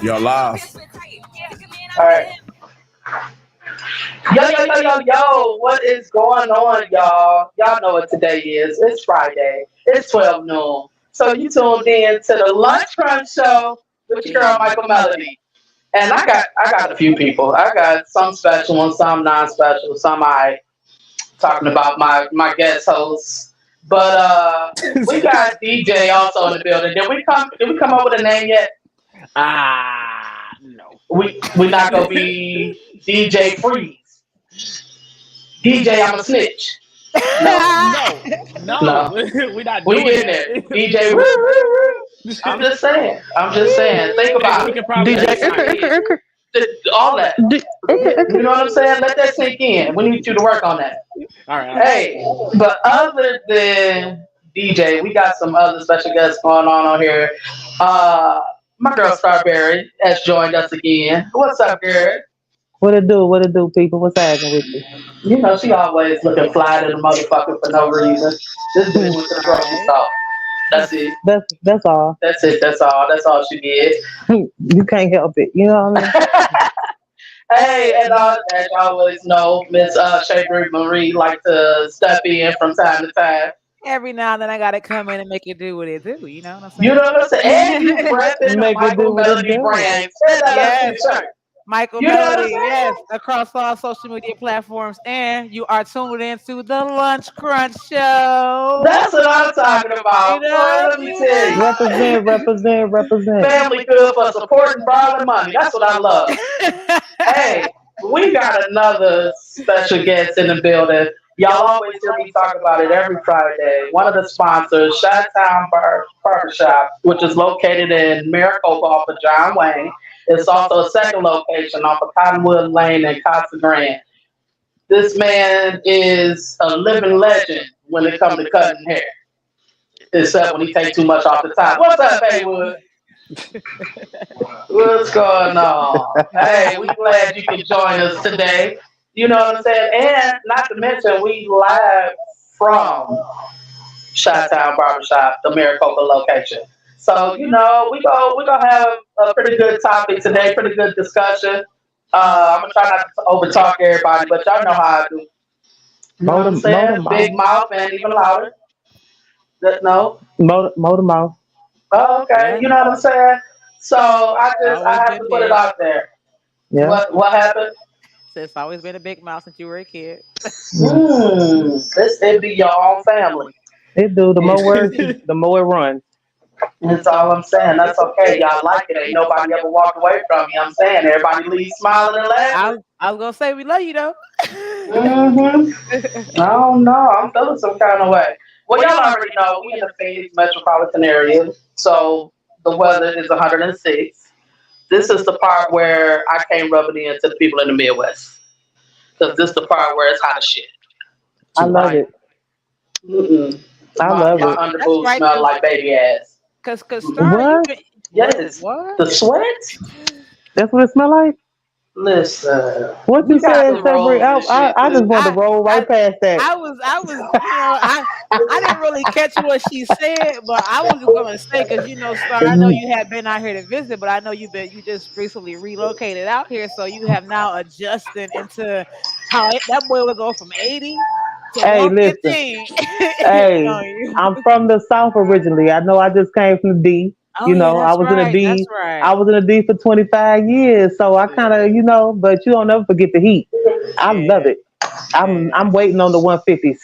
You're live. All right. Yo. What is going on, y'all? Y'all know what today is. It's Friday. It's 12 noon. So you tuned in to the Lunch Crunch Show with your girl, Micol Melodee. And I got a few people. I got some special ones, some non-special, some I talking about my guest hosts. But we got DJ also in the building. Did we come up with a name yet? No. We not gonna be DJ Freeze. DJ, I'm a snitch. No, No. no. We're not We doing getting there. that. DJ, woo, woo, woo. I'm just saying. I'm just saying. Think about We it. can probably Let do it sink in. All that. You know what I'm saying? Let that sink in. We need you to work on that. All right. Hey, but other than DJ, we got some other special guests going on here. Uh, my girl Starberry has joined us again. What's up, girl? What it do? What it do, people? What's happening with you? You know, she always looking fly to the motherfucker for no reason. This bitch went to the grocery Right. store. That's it. That's all. That's it. That's all. That's all she did. You can't help it. You know what I mean? Hey, and as you always know, Miss Shaver Marie like to step in from time to time. Every now and then I gotta come in and make it do what it do. You know what I'm You saying? know what I'm saying? And you repping the Make it do Michael what it Melody do. brand. Say that up to Yes, the shirt. Michael You know what I'm Melodee. saying? Yes, across all social media platforms, and you are tuned into the Lunch Crunch Show. That's what I'm talking You about. Boy, know, let me you tell you. Represent, represent, represent. Family good for supporting borrowing money. That's what I love. know. Hey, we got another special guest in the building. Y'all always hear me talk about it every Friday. One of the sponsors, Chi-town Barber Shop, which is located in Maricopa off of John Wayne. It's also a second location off of Cottonwood Lane and Casa Grande. This man is a living legend when it comes to cutting hair, except when he takes too much off the top. What's up, Haywood? What's going on? Hey, we glad you could join us today. You know what I'm saying? And not to mention, we live from Chi-town Barbershop, the Maricopa location. So you know, we gonna have a pretty good topic today, pretty good discussion. I'm gonna try not to overtalk everybody, but y'all know how I do. You know what I'm saying? Motor Big mouth and even louder. No. mouth. Oh, okay. Yeah, You know what I'm saying? So I always have to been put it big. out there. Yeah. What happened? So it's always been a big mouth since you were a kid. Mm. This it be your own family. It do. The more words, the more it runs. That's all I'm saying. That's okay. Y'all like it. Ain't nobody ever walked away from me. I'm saying everybody leaves smiling and laughing. I was gonna say we love you though. I don't know. I'm feeling some kind of way. Well, y'all already know we in the Phoenix metropolitan area, so the weather is 106. This is the part where I can't rub it into the people in the Midwest, because this is the part where it's hot as shit. I love it. Mm-mm. I My, love my it. That's underboots right, smell like baby ass. cause Star, you What? been Yes, what? the sweat. That's what it smell like. Listen, What we you got said, the Separate? rolls and shit I just too. wanted to roll I right past that. I didn't really catch what she said, but I was just gonna say because Star, I know Mhm. you had been out here to visit, but I know you just recently relocated out here, so you have now adjusting into that boy would go from 80 to Hey, listen. 115 Hey, on you. I'm from the South originally. I know I just came from the D. Oh yeah, I that's was in a right. That's D. I right. was in a D for 25 years. So I kind of, but you don't never forget the heat. I love Yeah, it. I'm yeah. waiting on the 150s.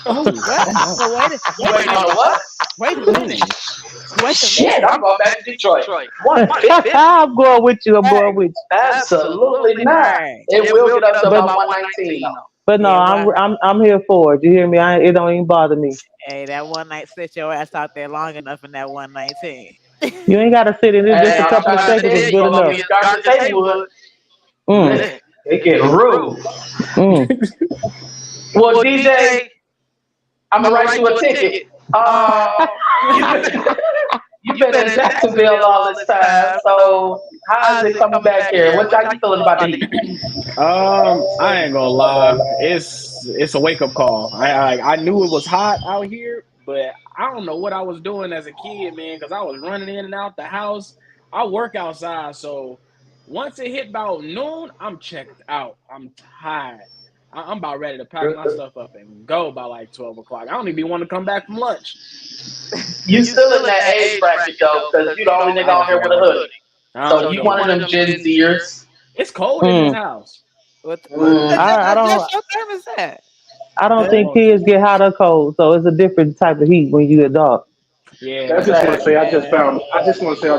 Oh, What? wow. So You wait a waiting on the minute. what? Wait a minute. Mm. Wait a Shit, minute. I'm going back to Detroit. 150? I'm going with you. I'm going Right. with you. Absolutely not. Right. It will get up to But about 119 though. but no, Yeah, I'm here for it. You hear me? It don't even bother me. hey, that one night sit your ass out there long enough in that 119. You ain't gotta sit in it. Just Hey, a I'm couple of trying to seconds tell is you, good you're gonna enough. be as dark as Haywood. Mm, It get rude. mm. Well, DJ, I'm gonna write you a ticket. You you've been in Jacksonville all this time, so how is it coming back here? How you feeling about the heat? I ain't gonna lie. It's a wake up call. I knew it was hot out here, but I don't know what I was doing as a kid, man, because I was running in and out the house. I work outside, so once it hit about noon, I'm checked out. I'm tired. I'm about ready to pack my stuff up and go by like 12 o'clock. I don't even want to come back from lunch. You still in that age bracket though, because you the only nigga out here with a hoodie. So you one of them Gen Zers. It's cold in this house. I don't. That's your term is that? I don't think kids get hot or cold, so it's a different type of heat when you adult. Yeah. I just want to say I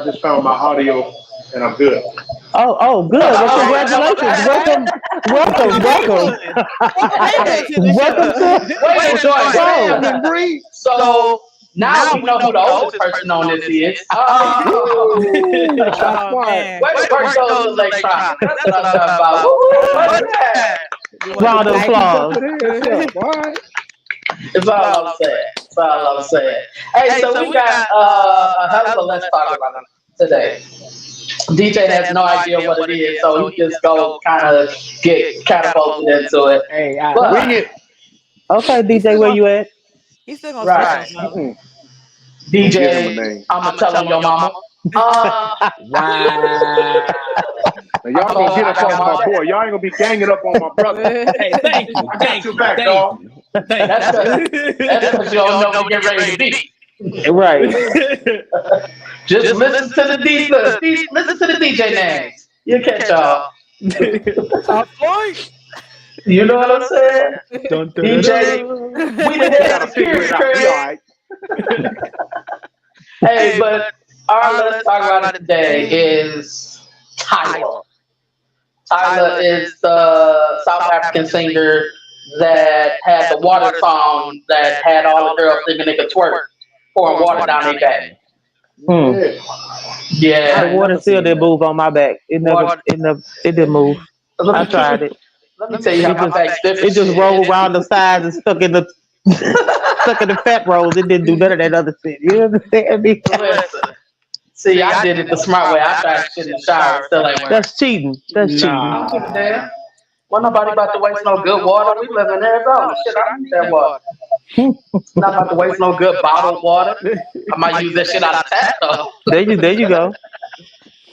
just found my audio and I'm good. Oh, good. Well, congratulations. Welcome to. Wait, so now we know who the oldest person on this is. Wait, first goes to electronic. That's what I'm talking about. What's that? Round of applause. It's all I'm saying. Hey, so we got a hell of a let's talk about it today. DJ has no idea what it is, so he just go kind of get catapulted into it. Hey, bring it. Okay, DJ, where you at? He's still gonna right. DJ, I'm gonna tell him your mama. Wow. Now, y'all gonna get up on my boy. Y'all ain't gonna be ganging up on my brother. Hey, thank you. I got your back, dog. That's because you don't know we get ready to be. Right. Just listen to the DJ names. You catch y'all. Top flight. You know what I'm saying? DJ, we done had a figure it out. Be all right. Hey, but our let's talk about it today is Tyla. Tyla is the South African singer that had the water song that had all the girls thinking they could twerk, pouring water down their back. Yeah. The water still didn't move on my back. It didn't move. I tried it. Let me tell you how my back's different. It just rolled around the sides and stuck in the fat rolls. It didn't do none of that other shit. You understand me? See, I did it the smart way. I tried shit in the shower. Still ain't working. That's cheating. Damn. Well, nobody about to waste no good water. We live in Arizona. Shit, I need that water. Not about to waste no good bottled water. I might use that shit out of tap though. There you go.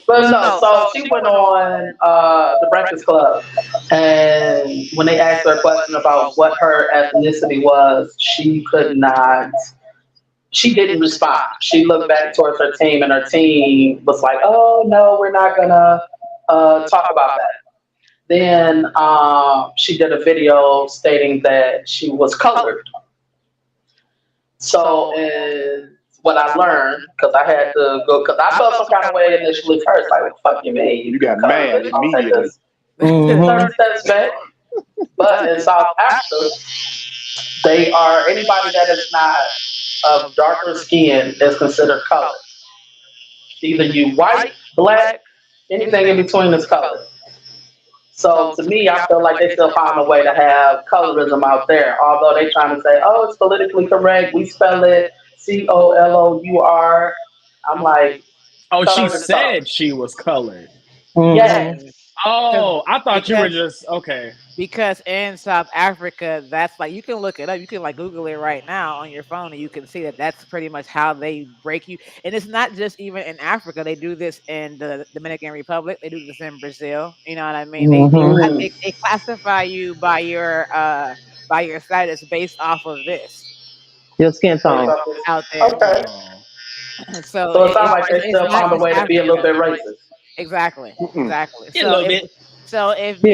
But no, so she went on the Breakfast Club, and when they asked her a question about what her ethnicity was, she could not. She didn't respond. She looked back towards her team, and her team was like, "Oh no, we're not gonna talk about that." Then she did a video stating that she was colored. So, what I learned, because I had to go, because I felt some kind of way initially first, like, what the fuck you mean? You got mad immediately. Steps back. But in South Africa, they are, anybody that is not of darker skin is considered colored. Either you white, black, anything in between is colored. So to me, I feel like they still found a way to have colorism out there, although they trying to say, oh, it's politically correct. We spell it COLOUR. I'm like, oh, she said she was colored. Yes. Oh, I thought you were just okay. Because in South Africa, that's like, you can look it up. You can like Google it right now on your phone, and you can see that that's pretty much how they break you. And it's not just even in Africa. They do this in the Dominican Republic. They do this in Brazil. You know what I mean? They classify you by your status based off of this. Your skin tone out there. Okay. So it sounds like they still found a way to be a little bit racist. Exactly. A little bit. So if me,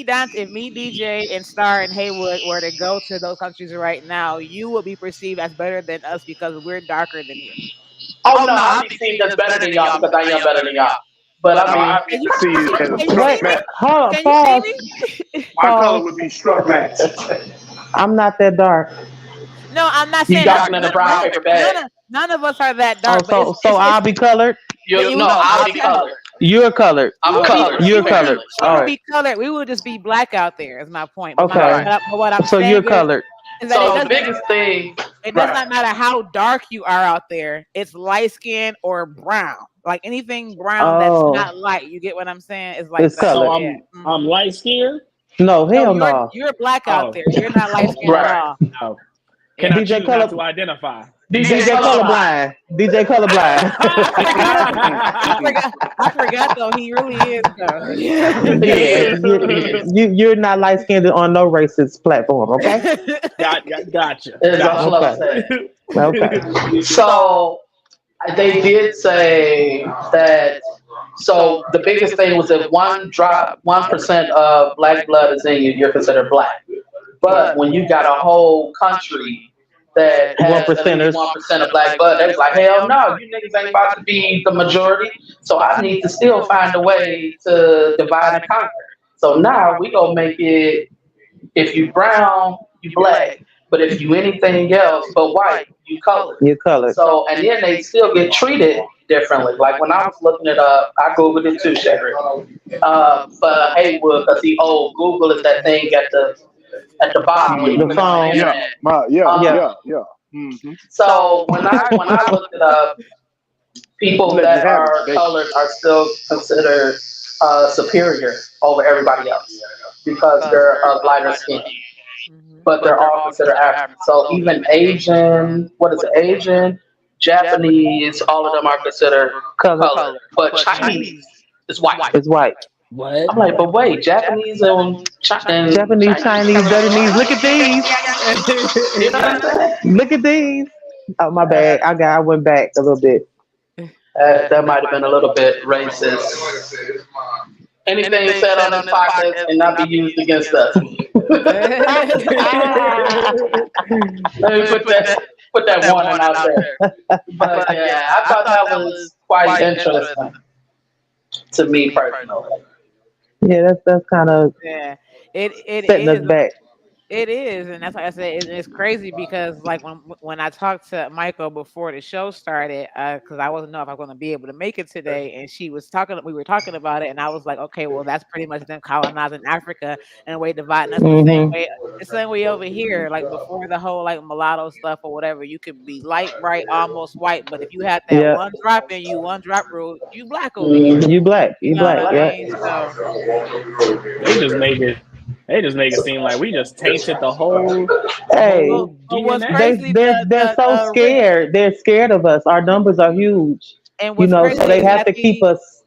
DJ, and Star and Haywood were to go to those countries right now, you would be perceived as better than us because we're darker than you. Oh no, I'm perceived as better than y'all because I am better than y'all. But I mean, see you as a struck match. My color would be struck match. I'm not that dark. No, I'm not saying you darker than a brown paper bag. None of us are that dark. Oh, so I'll be colored. I'll be colored. You're colored. I'm colored. You're colored. All right. Be colored. We would just be black out there. Is my point. Okay. What I'm so saying you're colored. So the biggest thing it does not matter how dark you are out there. It's light skin or brown. Like anything brown that's not light. You get what I'm saying? It's like It's that. So colored. Yeah. I'm light skinned. No, No, hell no. you're black out Oh, there. You're not light skinned at Right. all. oh. Can I DJ choose not to color. identify? DJ colorblind. DJ colorblind. I forgot though. He really is though. Yeah, You're not light skinned on no racist platform, okay? Gotcha. is all I'm Okay. saying. Okay. So they did say that. So the biggest thing was if 1% of black blood is in you, you're considered black. But when you got a whole country that has at least 1% of black blood, they was like, hell no, you niggas ain't about to be the majority. So I need to still find a way to divide and conquer. So now we gonna make it, if you brown, you black. But if you anything else but white, you colored. You're colored. So, and then they still get treated differently. Like when I was looking it up, I Googled it too, Sherry. For Haywood, because Google is that thing at the bottom when you The click on phone. the Yeah, internet. yeah. So when I looked it up, people that are colored are still considered superior over everybody else because they're of lighter skin. But they're all considered African. So even Asian, Asian, Japanese, all of them are considered colored. But Chinese is white. It's white. What? I'm like, but wait, Japanese and Japanese, Chinese, Vietnamese. Look at these. You know what I'm saying? Look at these. Oh, my bad. I went back a little bit. That might have been a little bit racist. Anything said on this podcast cannot be used against us. Let me put that warning out there. But yeah, I thought that was quite interesting to me personally. Yeah, that's kind of It setting us is. back. It is, and that's why I said it's crazy because like when I talked to Michael before the show started, because I wasn't know if I was going to be able to make it today, and we were talking about it, and I was like, okay, well that's pretty much them colonizing Africa and way dividing us the same way over here. Like before the whole like mulatto stuff or whatever, you could be light, bright, almost white, but if you had that one drop in you, one drop rule, you black over here. You black. You know black. what I Yeah. mean? So They just make it seem like we just tainted the whole. Hey, what's DNA. crazy? they're so scared. They're scared of us. Our numbers are huge. And what's crazy So they is have that to keep us.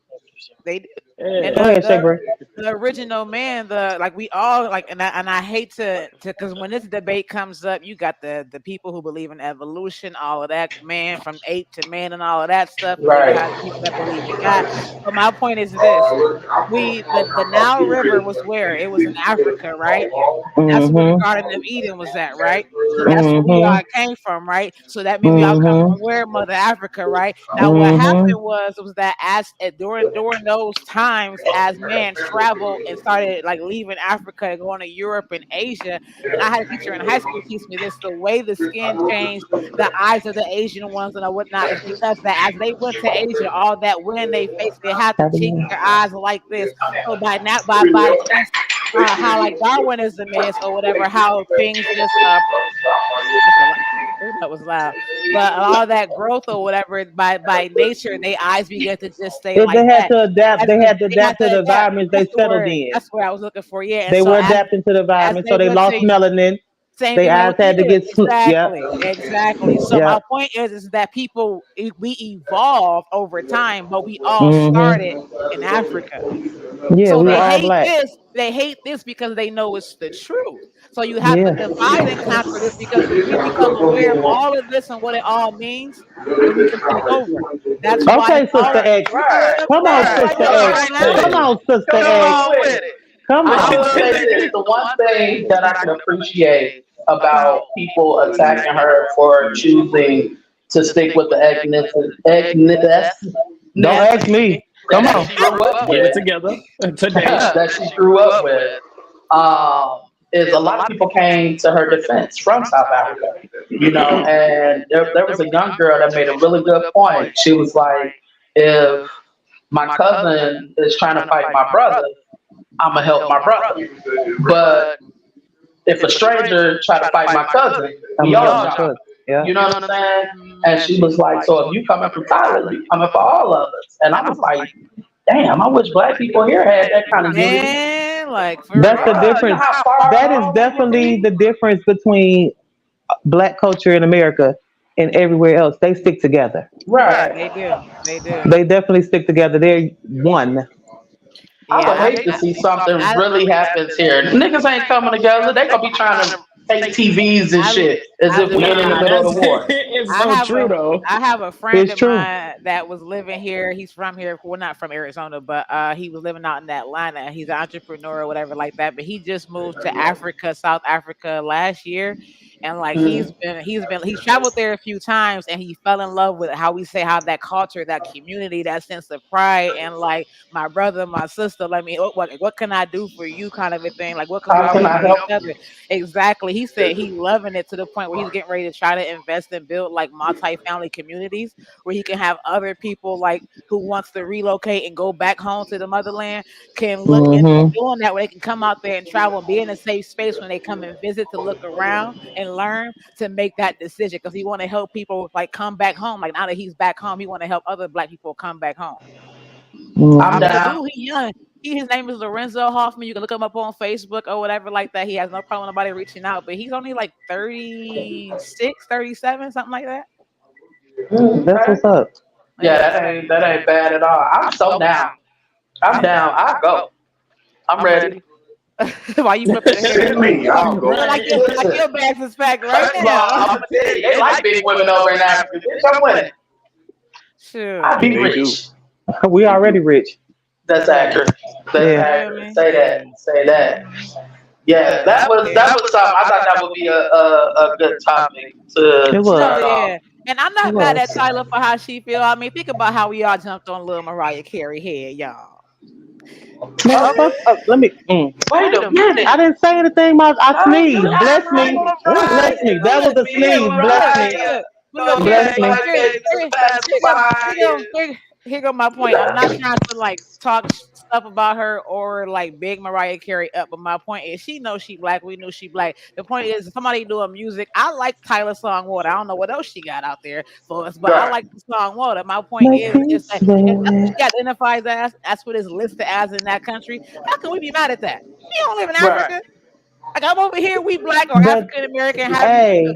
They Yeah. Go ahead, Shaber. the original man, we all like, and I hate to because when this debate comes up, you got the people who believe in evolution, all of that, man from ape to man, and all of that stuff. Right. You have people that believe in God. But my point is this: the Nile River was where it was in Africa, right? That's where the Garden of Eden was at, right? So that's where we all came from, right? So that means we all come from where Mother Africa, right? Now what happened was that as during those times, as man traveled and started like leaving Africa and going to Europe and Asia, and I had a teacher in high school teach me this: the way the skin changed, the eyes of the Asian ones and whatnot, is because that as they went to Asia, all that wind they faced, they had to cheek their eyes like this. So by since how like Darwinism is or whatever, how things just that was loud. But all that growth or whatever by nature, their eyes began to just stay like They had that. to adapt. They had to adapt to the environment they settled in. That's what I was looking for. Yeah, and They so were adapting to the environment, so they went lost to melanin. same Their thing eyes with had to kids. get slit. Exactly. So my point is that we evolved over time, but we all started in Africa. Yeah, so we they all hate black. this. They hate this because they know it's the truth. So you have to divide and conquer this because when we become aware of all of this and what it all means, then we can take over. That's why. Okay, Sister X. Come on, Sister X. Come on, Sister X. Come I will on. say this: the one thing that I can appreciate about people attacking her for choosing to stick with the Don't ask me. Come on. Get it together today. that she grew up with, is a lot of people came to her defense from South Africa, and there was a young girl that made a really good point. She was like, if my cousin is trying to fight my brother, I'm going to help my brother. But if a stranger try to fight my cousin, we all jump. Yeah. You know what I'm saying? And she was like, so if you coming from Thailand, you coming for all of us. And I was like, damn, I wish black people here had that kind of unity. Man, like for That's the real. difference. That is definitely the difference between black culture in America and everywhere else. They stick together. Yeah, Right. they do. They do. They definitely stick together. They're one. I would Yeah, hate to see something I, really happens here. Niggas ain't coming together. They gonna be trying to take TVs and I, shit as I if we ain't in the Nah, middle of that's the war. it's I so have true a though. I have a friend It's of true. mine that was living here. He's from here. Well, not from Arizona, but he was living out in Atlanta. He's an entrepreneur or whatever like that. But he just moved to Africa, South Africa last year. And like Mm. he's traveled there a few times and he fell in love with how we say how that culture, that community, that sense of pride and like my brother, my sister, let me what can I do for you kind of a thing. Like what can we How can do I for each help other? Exactly. He said he loving it to the point where he's getting ready to try to invest and build like multi-family communities where he can have other people like who wants to relocate and go back home to the motherland can look into Mm-hmm. doing that where they can come out there and travel and be in a safe space when they come and visit to look around and learn to make that decision because he want to help people like come back home. Like now that he's back home, he want to help other black people come back home. I'm The Mm-hmm. down. dude, he young. His name is Lorenzo Hoffman. You can look him up on Facebook or whatever like that. He has no problem with nobody reaching out, but he's only like 36, 37, something like that. That's what's up. Yeah, Yeah. that ain't bad at all. I'm so down. I'm down. I go. I'm I'm ready. ready. Why you flipping the hair? Send me. I'll Feel go. like your bags is packed right First of all, now. I'm gonna tell you, they like big women over in Africa. Bitch, I'm winning. I Shoot. be They rich. We already rich. That's accurate. That's Yeah. accurate. Say that. Say that. Yeah, that was something. I thought that would be a good topic to It Oh was. start off. yeah. And I'm It not mad at was. Tyler for how she feel. I mean, think about how we all jumped on little Mariah Carey head, y'all. Man, Okay. let me. Wait a minute. I didn't say anything. I sneezed. Bless I me. was Bless me. That was Look, a sneeze. Bless me. Mariah. but look here, Bless Okay, me. here, okay, here, that's fire. here go my point. I'm not trying to like talk stuff about her or like big Mariah Carey up, but my point is she knows she black. We knew she black. The point is somebody doing music. I like Tyler song Water. I don't know what else she got out there for us, but I Right. like the song Water. My point Make is me just that if that's what sweat. she identifies as, that's what it's listed as in that country. How can we be mad at that? We don't live in Right. Africa. Like I'm over here, we black or But African American, however you hey,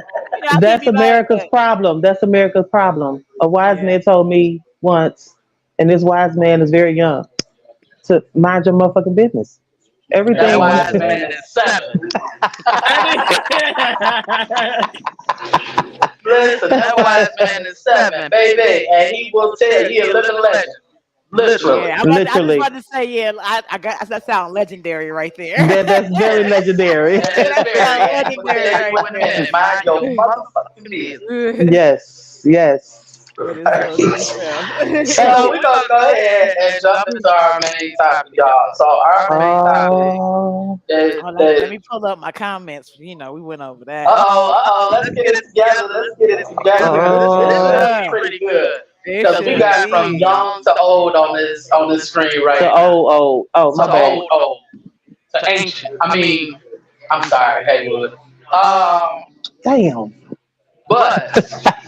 I can't that's be mad at America's that. problem. That's America's problem. A wise Yeah. man told me once, and this wise man is very young, to mind your motherfucking business. That Everything wise man is 7. Listen, that wise man is 7, baby, and he will tell you, he a living legend. Literally. Yeah, I just literally. wanted to say, yeah, I got that sound legendary right there. That's very legendary. That is That very, sound and he will legendary tell you right in a minute, mind your motherfucking business. there. Yes, yes. That is so true. So we're gonna go ahead and jump into our main topic, y'all. So our main topic Oh, is Oh, let me pull up my comments. You know, we went over that. let's get it together. Let's get it together because this should be pretty good. It Because we should got from be. young to old on this screen right the now. oh, my To bad. old to ancient. I mean, I'm sorry, Haywood. Damn. But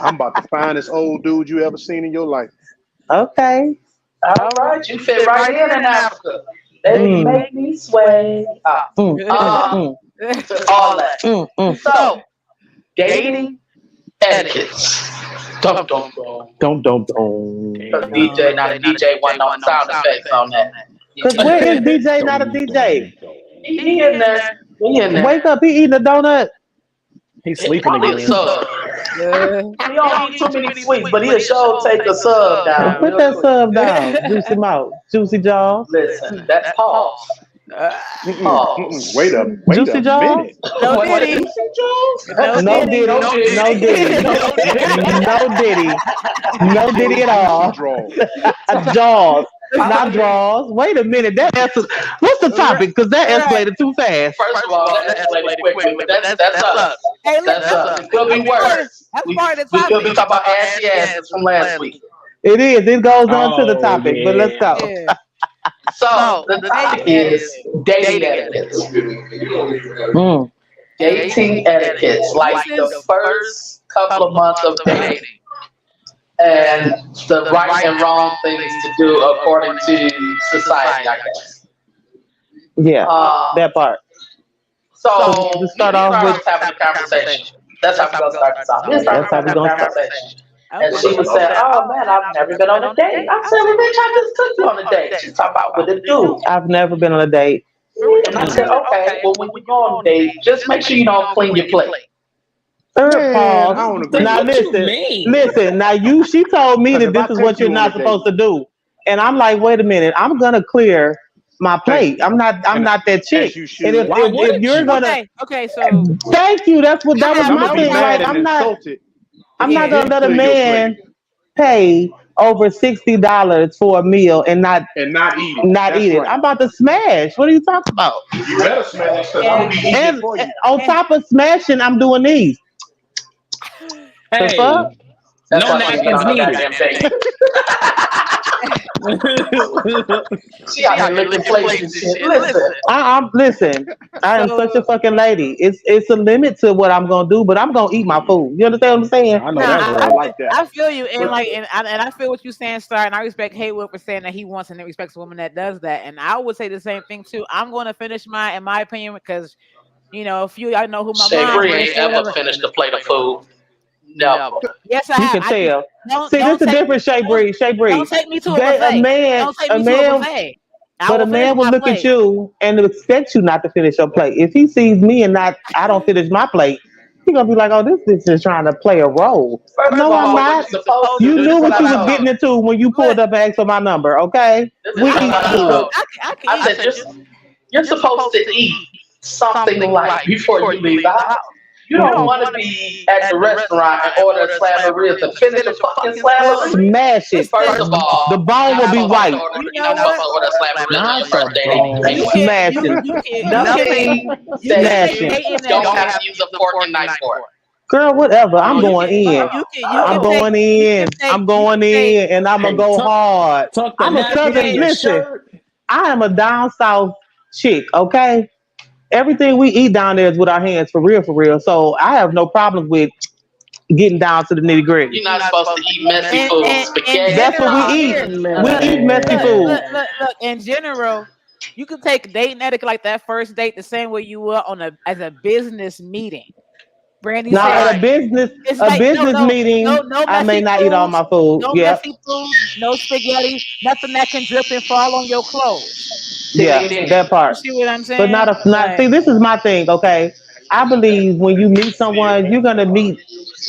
I'm about to find this old dude you ever seen in your life. Okay. all right, you fit right in Africa. They Mm. make me sway. All that. So, dating etiquettes. Dum dum dum. Don't. Because DJ, not a DJ, want no sound effects on that. Cause where is DJ not a DJ? He in there. He in there. Wake up, he eating a donut. He's sleeping Probably a again. sub. He don't eat too many sweets, but he'll sure take a sub down. Put real that quick. sub down. Juicy mouth. Juicy jaws. Listen, that's pause. Pause. Wait a Juicy jaws? minute. No What diddy. is it, Jones? No diddy. No diddy. No diddy. No diddy at all. Jaws. Not draws. Wait a minute. What's the topic? Because that escalated too fast. First of all, that escalated quickly, but that's us. Hey, look, That's us. It could be worse. that's part of the We could be topic. talking about assy asses from last week. It is. It goes on to the topic, but let's go. Yeah. So the topic is dating etiquettes. Mm. Dating etiquettes, like the first couple of months of dating and the right and wrong things to do according to society, I guess. Yeah, that part. So To me start and off her with, was having a conversation. That's how we're gonna start this off. Me and her that's was how we having a gonna start. conversation. And Okay. she was saying, "Oh man, I've never been on a date." I said, "Well, bitch, I just took you on a date." She's talking about what it do. I've never been on a date. For And I real. said, "Okay, well, when you go on a date, just make sure you don't clean your plate." Third Man, I pause. don't agree Now with What that. you listen, mean? listen. Now she told me Because that if I this is what take you're you on a not date, supposed to do, and I'm like, wait a minute, I'm gonna clear my thank plate. you, I'm and not that as chick. you And should. Why if wouldn't you're you? gonna, Okay. So thank you. I That was Because have I'm my gonna be no thing. mad Like and problem. insulted I'm if you not Yeah. gonna didn't let a clear your plate man pay over $60 for a meal and and not eat it. not That's eat it. right. I'm about to smash. What are you talking about? You better smash because I'm gonna And be eating it And for you. on and top of smashing, I'm doing these. The fuck? Hey, That's no why she ain't been napkins on no needed. goddamn date. She out here licking plates and shit. Listen, I'm listen. I am such a so fucking lady. It's a limit to what I'm gonna do, but I'm gonna eat my food. You understand what I'm saying? I know no, that's I right. like that. I feel you, and But like, and I feel what you're saying, Star, and I respect Haywood for saying that he wants and he respects a woman that does that, and I would say the same thing too. I'm going to finish my, in my opinion, because a few of y'all know who my Shay mom Bree is ain't or ever whatever. finished a plate of food. Never. Yes, I You have. can I just tell. don't See, this don't is take different, Shay don't Bree. Shay don't Bree. take me to a They, buffet. Don't take a me to a man, buffet. I but a will finish man will my look at plate. you and expect you not to finish your plate. If he sees me and I don't finish my plate, he gonna be like, "Oh, this bitch is trying to play a role." First of No, I'm all, what not. you're supposed to You do, knew this is what what I you was told getting her. into when you pulled But up and asked for my number. Okay, This we is what eat I good. told her. I can I eat. said, you're supposed to eat something light before you leave the house. You don't want to be at the restaurant and order a slab of ribs and finish a fucking slab of Well, ribs. Smash it. First of The all, bone you're will not be supposed to white. order. you You're know not supposed what? to order a slab of ribs on Not your the first date anyway. You bone. can Smashing. you Nothing can says take Smashing. you dating don't as have to use a fork and knife for it. Girl, whatever. I'm you going can in. you I'm can take going you can in. take I'm you going can take in, and I'm gonna Hey, go tuck hard. tuck the I'm a napkin in southern. your Listen, shirt. I am a down south chick. Okay, everything we eat down there is with our hands, for real, for real. So I have no problems with getting down to the nitty gritty. You're not supposed to eat messy in food, in spaghetti, That's what we general eat. here. We Look, eat messy food. Man. look. In general, you can take dating etiquette like that first date the same way you would on a business meeting. Brandy Now at said it's a like business meeting, no I may messy not eat all foods, my food. no Yep. messy foods, no spaghetti, nothing that can drip and fall on your clothes. ding Yeah, ding ding. that You part. see what I'm But saying? not see, Like, this is my thing, okay? I believe when you meet someone, you're gonna meet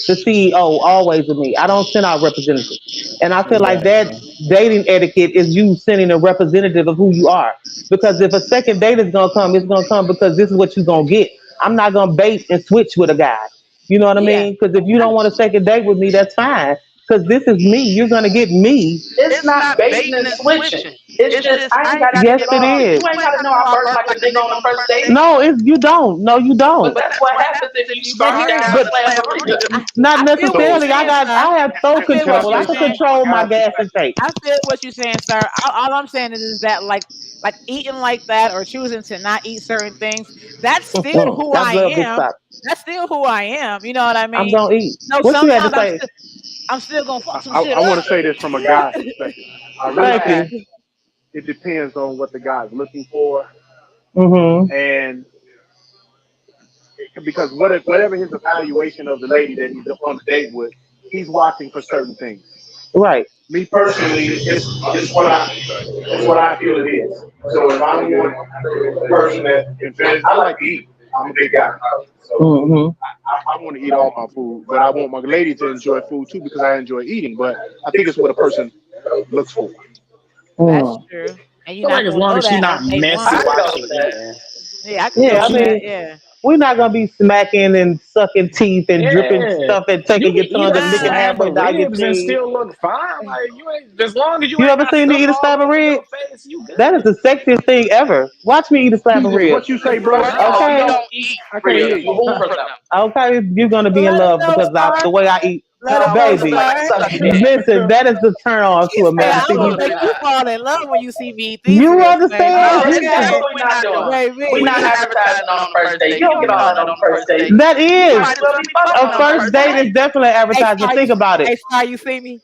the CEO always with me. I don't send out representatives. And I feel like that Exactly. dating etiquette is you sending a representative of who you are. Because if a second date is gonna come, it's gonna come because this is what you're gonna get. I'm not gonna bait and switch with a guy. You know what I yeah, mean? Because if you don't want to take a date with me, that's fine. Because this is me. You're gonna get me. It's not baiting and switching. It's just I ain't got to Yes, get it on to you. is. You ain't got to know I burst like a nigga on the first date. No, it's you don't. No, you But don't. that's what happens if you but start here's down But slab of ribs. not I feel what you're so necessarily. saying, sir. I have throat I feel can I what control. you're I say can saying. something from a control my guy's gas perspective? intake. I feel what you're saying, sir. All I'm saying is that like eating like that or choosing to not eat certain things, that's still who I I love this am. stop. That's still who I am. You know what I I'm mean? gonna eat. No, What you had to sometimes say? I'm still gonna fuck some shit I want up. to say this from a guy's perspective. I Go really Thank ahead. think you. it depends on what the guy's looking for, Mm-hmm. and because whatever his evaluation of the lady that he's on the date with, he's watching for certain things. Right. Me personally, it's what I feel it is. So if I want a person that can finish, I like to eat. I'm a big guy, so Mm-hmm. I want to eat all my food, but I want my lady to enjoy food too because I enjoy eating. But I think it's what a person looks for. That's Mm. true. And you're Feel like not as gonna long know as she that on not day messy one. I while go she with that. eating. Yeah, I can go Yeah, I with that. mean, Yeah. we're not gonna be smacking and sucking teeth and dripping Yeah. stuff and You taking can your eat tongue a and licking Nah, slab halfway of down your ribs and chin. still look fine. Like you ain't as long as you You ain't ever got seen me stuff eat a all slab of over ribs? your face, you That is good. the sexiest thing ever. Watch me eat a slab of Jesus, ribs. what you say, bro? First of all, you Okay, don't eat I can't ribs. hear You you. hoover them. okay, you're gonna so be in let us love know, because Star. the way I eat. Let him know, Baby, sir. listen, that is the turn on He to a said, man. I'm See, gonna make you fall in love when you see me eat these you ribs, baby. understand? This is Okay, what we're not doing. baby. We're not advertising on the first date. You don't get all that on the first date. That You is might as well be fucking a on the first first date date. is definitely Hey, advertisement. Star, Think about it. hey, Star, you see me?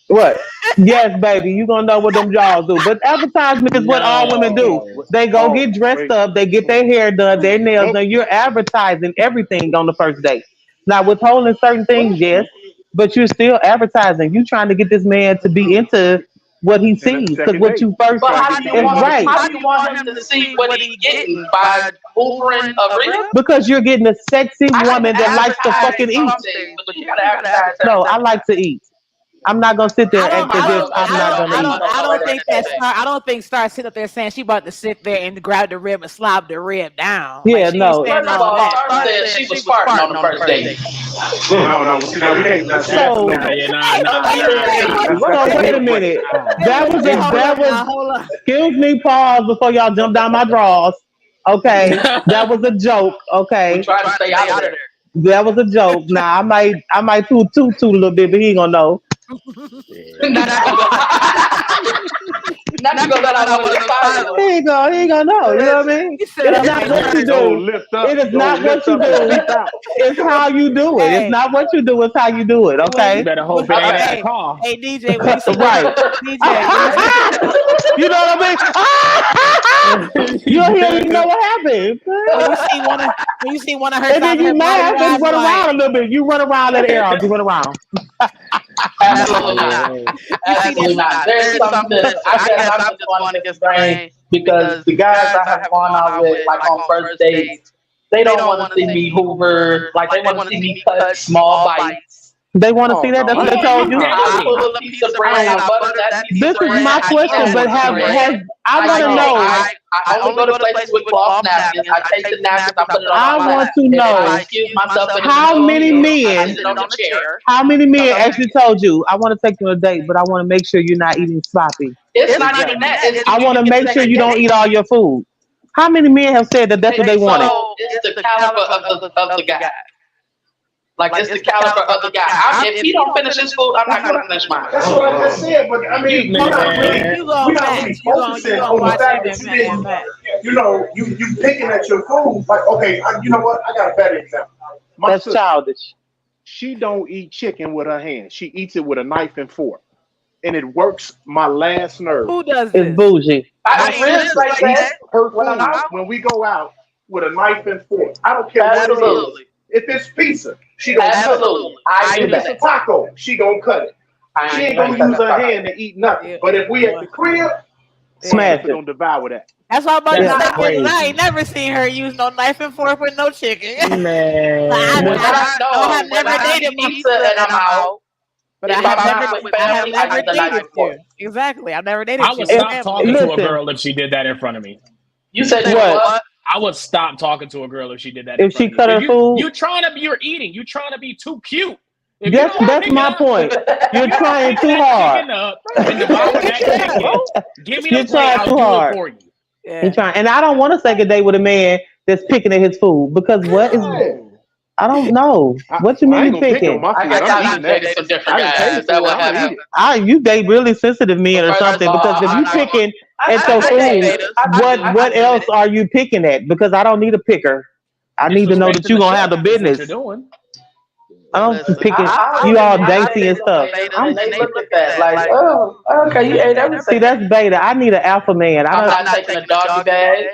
What? Yes, baby, you gonna know what them jaws do. But advertisement is what all women do. No. They go get dressed up, they get their hair done, their nails done. You're advertising everything on the first date. Now withholding certain things, yes, but you're still advertising. You trying to get this man to be into what he And the sees. Because second what date, you first But how do you is want right. him to see what he's getting by hoovering a rib? Because you're getting a sexy woman that likes to Advertise fucking eat. something, but you gotta advertise No, I everything. like to eat. I'm not gonna sit there and act as if I'm not gonna eat. I don't think that Star. I don't think Star sitting up there saying she about to sit there and grab the rib and slob the rib down. Yeah, Like, she no. ain't saying First of all of all, that. Star said she was farting on the first date. no, see, now we can't. That's So- nah, So wait a minute. That was Hold on. excuse me, pause before y'all jump down my drawers. Okay. That was a joke. We Okay. try to stay out of there. That was a joke. Now I might toot a little bit, but he ain't gonna know. Not you gonna let out one of the silent He ain't gonna know. You know what I mean? He said, It's not what you Don't do. lift up. It is Don't not what lift you up and do. leap out. It's how you do it. It's not what you do, it's how you do it. You Okay? better hope it ain't at the car. Hey DJ, when you see Right. DJ, You know what I mean? You don't even know what happened. when you see one of her And then stopping you at laugh Body and run Rock, around a little bit. You run around, let the air out. You run around. Absolutely not. Absolutely not. There's something that I guess I'm just going against the grain because the guys I have gone out with, like on first dates, they don't want to see me hoover. Like they want to see me cut small bites. They want to see that. That's what they told you. I pull a piece of bread, I butter that piece This of is bread. my I question, eat but that piece of bread. I want to know. I only go to places with cloth napkins. I take the napkins, I put it on my lap. I want to If know I excuse myself in the how middle of many the meal, I men, sit on the chair. how many men actually told you, I want to take you on a date, but I want to make sure you're not eating sloppy. It's not even that. It's I want to make sure you don't eat all your food. How many men have said that that's what they wanted? So it's the caliber of the guy. Like it's the caliber of the guy. If he don't finish his food, I'm not gonna finish mine. That's what I just said, but I mean, you gonna watch him and Matt. You know, you picking at your food. Like, okay, you know what? I got a better example. My That's sister, childish. she don't eat chicken with her hands. She eats it with a knife and fork, and it works my last nerve. Who does It's this? bougie. I friends like that. Her food when we go out with a knife and fork. I don't care what it is. Absolutely. If it's pizza, she gonna cut it. Absolutely. I do If it's a that. taco, she gonna cut it. She ain't gonna use her hand to eat nothing. But if we at the crib, Smash we gonna devour that. That's all about That's the crazy. I ain't never seen her use no knife and fork with no chicken. Man. I have never dated my pizza and I'm out. But If I I'm have out never, with I have family, I never use the knife dated and fork. you. Exactly. I've never dated I you. would stop Family. talking to a Listen. girl if she did that in front of me. You said What? I would stop talking to a girl if she did that. If she cut her food? You're eating. You're trying to be too cute. If That's my point. You're trying too hard. Give me You're the plate. trying I'll too do hard. it for you. Yeah. You're trying, and I don't want to take a date with a man that's picking at his food because what is? I don't know. What you mean you picking? I guess I've dated some different guys. That would happen. You date really sensitive men or something because if you picking at your food, what else are you picking at? Because I don't need a picker. I need to know that you're gonna have the business. I'm picking. You all dainty and stuff. And they look at that like, oh, okay, you ate everything. See, that's beta. I need an alpha man. I'm not taking a doggy bag.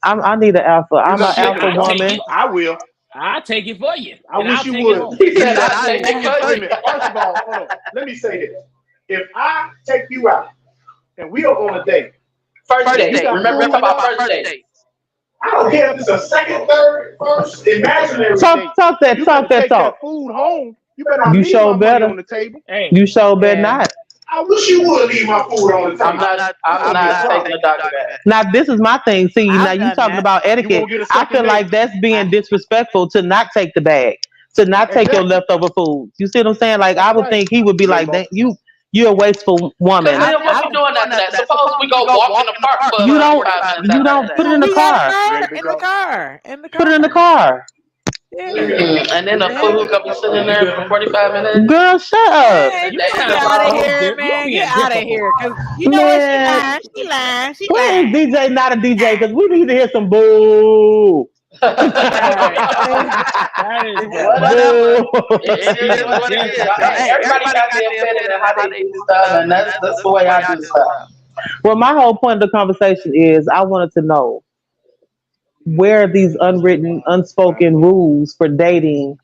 I need an alpha. I'm an alpha woman. I will. I'll take it for you. I wish you would. He said, I'll take it for Wait a you. minute. First of all, hold on. Let me say this. If I take you out and we are on a date, First date. Remember, we're talking about first date. I don't care if it's a second, third, first, imaginary date. Talk that talk. Food home. You better not You leave show my money better. on the table. Hey, You sure better not. I wish you would leave my food on the I'm table. not taking a doggy bag. Now this is my thing. See, I've now you done talking that. about etiquette. You won't get a I second feel like date. that's being disrespectful to not take the bag, to not take your leftover food. You see what I'm saying? Like I would think he would be like, that. You're a wasteful woman. Because then what we doing after that? Suppose we go walk in the park for You 45 minutes don't after put it in the We got car. in the car. Put it in the car. And then the food gonna be sitting there for 45 minutes. Girl, shut up. Man, And you they gotta have get out of all here, You man. Get being out of difficult. here. Cause you know what? She Man, lying. She lying. She when is lying. DJ not a DJ? Because we need to hear some boo. Right. That is crazy. whatever. Boo. It Being is what it is. difficult. Hey, everybody got their opinion and how they do stuff, and that's the way I do stuff. Well, my whole point of the conversation is I wanted to know where are these unwritten, unspoken rules for dating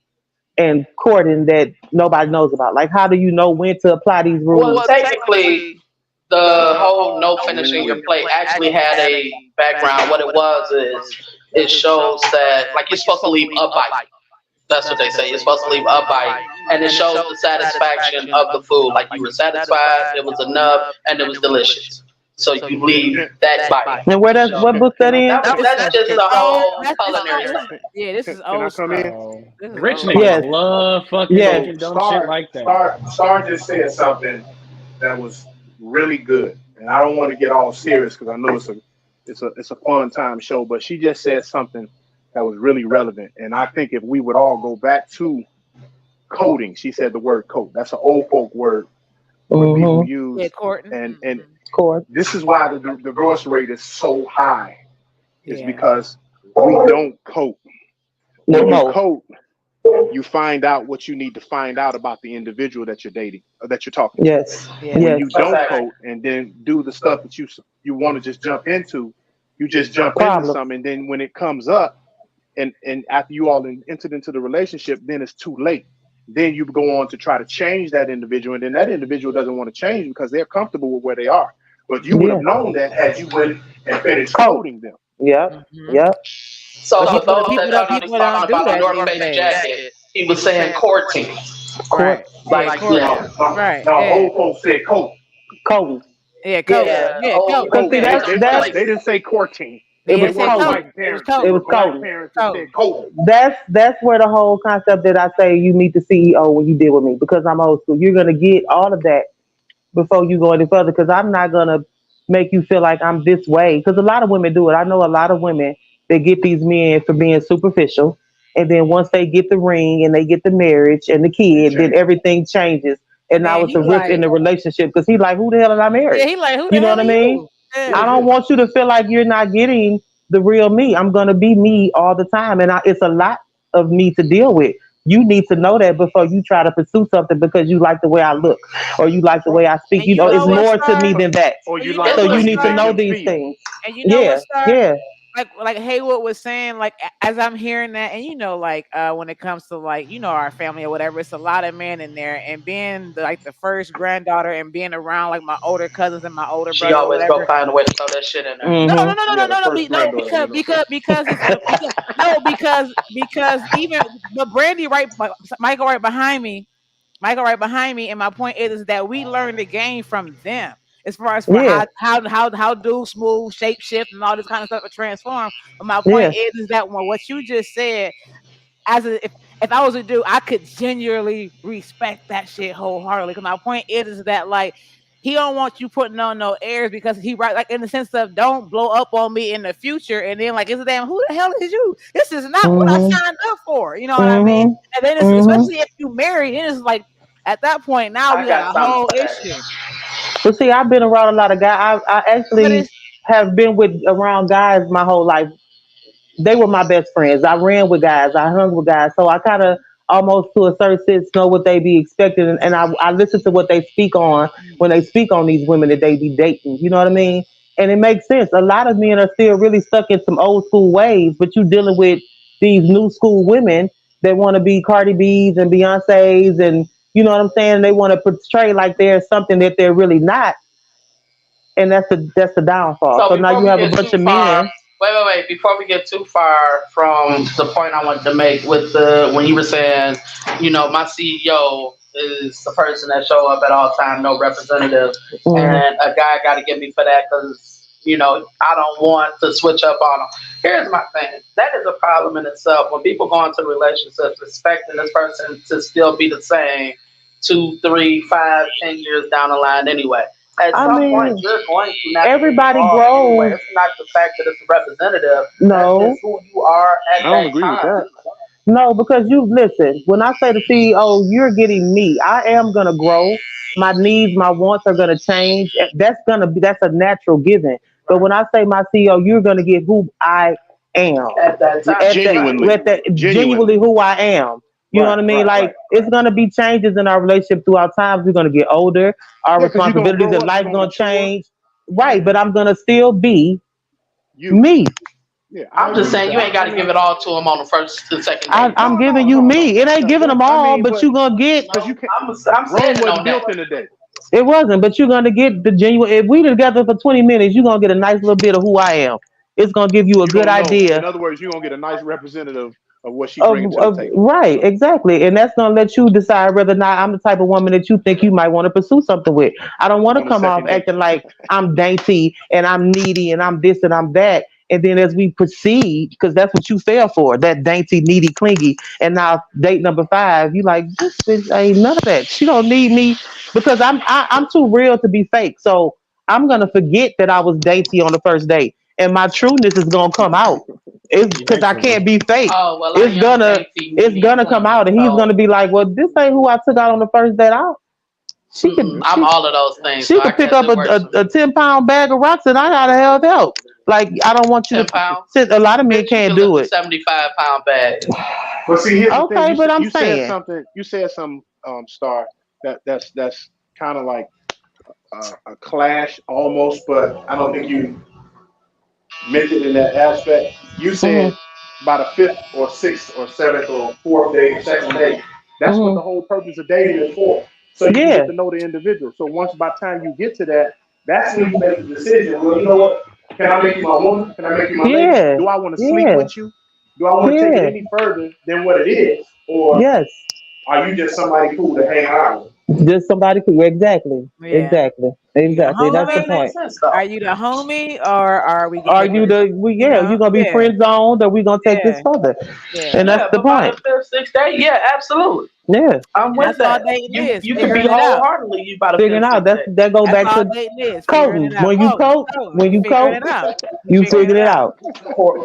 and courting that nobody knows about? Like, how do you know when to apply these Well, rules? technically, the whole no finishing your plate actually had a background. What it was is it shows that like you're supposed to leave a bite. That's what they say. You're supposed to leave a bite, and it shows the satisfaction of the food. Like you were satisfied, it was enough, and it was delicious. So you leave that bite. And what book that in? That's just the whole culinary stuff. Yeah, this is Can I old come school. in? This is Rich old. niggas Yes. love fucking Yes. making dumb shit like that. Star just said something that was really good, and I don't want to get all serious because I know it's a fun time show. But she just said something that was really relevant, and I think if we would all go back to coding, she said the word code. That's an old folk word where people use, Yeah, courting. and Court. this is why the divorce rate is so high. Is Yeah. because we don't code. No When you more. code, you find out what you need to find out about the individual that you're dating or that you're talking to. Yes. Yeah. When Yes. you don't code and then do the stuff that you want to just jump into, you just jump into Problem. something, and then when it comes up, and after you all entered into the relationship, then it's too late. Then you go on to try to change that individual, and then that individual doesn't want to change because they're comfortable with where they are. But you would have known that had you went and finished coding them. Yep. Mhm. Yep. So But for people, those people that don't, don't know, he's people talking don't do about the that North these Face days. jacket. He was saying courting. Right. Yeah, Like, courting. No, Right. no, Yeah. old folks said code. Code. Yeah, coat. Yeah, Yeah, old coat. people Cause see, say that's different They didn't say courting. They it didn't was say coding. coat. White It was parents. coat. It was Black coding. parents that said Coat. code. That's where the whole concept that I say you meet the CEO when you deal with me because I'm old school. You're gonna get all of that before you go any further because I'm not gonna make you feel like I'm this way because a lot of women do it. I know a lot of women that get these men for being superficial, and then once they get the ring and they get the marriage and the kid, then everything changes. And And now then it's he a rift in like, the relationship because he's like, "Who the hell am I yeah, married?" he like, who the You know hell what are I mean? you? Yeah. I don't want you to feel like you're not getting the real me. I'm gonna be me all the time, and it's a lot of me to deal with. You need to know that before you try to pursue something because you like the way I look or you like the way I speak. And You you know, know it's what, more to me Star? than that. Or And you you like know So the what, you way you need to Star? make know them these feel. things. And you know what, Yeah, Star? yeah, Like Haywood was saying, like as I'm hearing that, and you know, like when it comes to like our family or whatever, it's a lot of men in there, and being like the first granddaughter and being around like my older cousins and my older She brother or always go whatever. find a way to throw that shit in there. No, no, hmm no, no, Yeah, no, the no, no, first no, granddaughter, you know. because it's because no, because even but Brandy Michael right behind me. Michael right behind me, and my point is that we learn the game from them as far as for yeah, how dudes move, shape shift, and all this kind of stuff to transform. But my point yeah. is that when what you just said, if I was a dude, I could genuinely respect that shit wholeheartedly. Because my point is that like he don't want you putting on no airs because he right like in the sense of don't blow up on me in the future and then like it's damn who the hell is you? This is not what I hmm signed up for. You know what I mean? hmm And then it's hmm especially if you married, then it's like at that point now I we got got a something whole for that. issue. But see, I've been around a lot of guys. I But actually it's have been with around guys my whole life. They were my best friends. I ran with guys. I hung with guys. So I kind of almost to a certain sense know what they be expecting. And I listen to what they speak on when they speak on these women that they be dating. You know what I mean? And it makes sense. A lot of men are still really stuck in some old school ways, but you're dealing with these new school women that want to be Cardi B's and Beyonce's and you know what I'm saying? They want to portray like they're something that they're really not. And that's the downfall. So So now before you we have a get bunch too of far, men. wait. Before we get too far from the point I wanted to make with the when you were saying, my CEO is the person that show up at all time, no representative, Mhm. and a guy got to get me for that because I don't want to switch up on him. Here's my thing: that is a problem in itself. When people go into relationships expecting this person to still be the same 2, 3, 5, 10 years down the line, anyway. At I some point, mean, you're going to naturally everybody evolve anyway. grows. It's not the fact that it's a representative. That's No, just who you are at I don't that agree with time. that. No, because you listen, when I say the CEO, you're getting me. I am gonna grow. My needs, my wants are gonna change. That's a natural given. But when I say my CEO, you're gonna get who I am. At that time. Genuinely. Genuinely who I am. You know what I mean? Like it's gonna be changes in our relationship throughout time. We're gonna get older. Our responsibilities in life gonna change. Right, but I'm gonna still be me. Yeah, I'm just saying you ain't got to give it all to him on the first to second I, date. I'm giving you me. It ain't giving them all, but you're gonna get. Because you can't. I'm Rome standing wasn't on built that. in a day. It wasn't, but you're gonna get the genuine. If we together for 20 minutes, you're gonna get a nice little bit of who I am. It's gonna give you a You good gonna know. In idea other words, you're gonna get a nice representative of what she bringing to the of table. right, exactly, and that's gonna let you decide whether or not I'm the type of woman that you think you might want to pursue something with. I don't want to On a come off second date. acting like I'm dainty and I'm needy and I'm this and I'm that. And then as we proceed, because that's what you fell for, that dainty, needy, clingy. And now date number 5, you like, this bitch ain't none of that. She don't need me because I'm too real to be fake. So I'm gonna forget that I was dainty on the first date. And my trueness is gonna come out. It's because I can't be fake. Oh well, It's gonna come out, and he's gonna be like, "Well, this ain't who I took out on the first date out." I'm all of those things. She so could pick up a 10-pound bag of rocks, and I gotta have help. Like I don't want you 10 to. pounds. A lot of men can't do it. 75-pound bag. But see, here's the Okay, thing. but I'm You saying said something. You said some Star that's kind of like a clash almost, but I don't think you meant it in that aspect. You hmm said by the 5th or 6th or 7th or 4th date or second date. That's what the whole purpose of dating is for. So you can yeah, get to know the individual. So once by the time you get to that, that's when you make the decision. Well, you know what? Can I make you my woman? Can I make you my lady? yeah, Do I want to sleep yeah, with you? Do I want to take it yeah. any further than what it is? Or Yes, are you just somebody cool to hang out with? just somebody cool. Exactly, Yeah. exactly, You the exactly. That That's the homie? makes point. sense though. Are you the homie, or are we Are taking you this? You you know? gonna be Yeah. friend zoned, or we gonna take this Yeah. further? Yeah. And that's Yeah, the but by the point. 5th, 6th date, yeah, absolutely. Yeah, I'm And with that's all that. dating is, You can be figuring it out. wholeheartedly you by the figuring fifth, out sixth that's date. that go That's back all to dating is, figuring coding. it out. When You you figuring coat, it out. You you figuring figured it it out. out.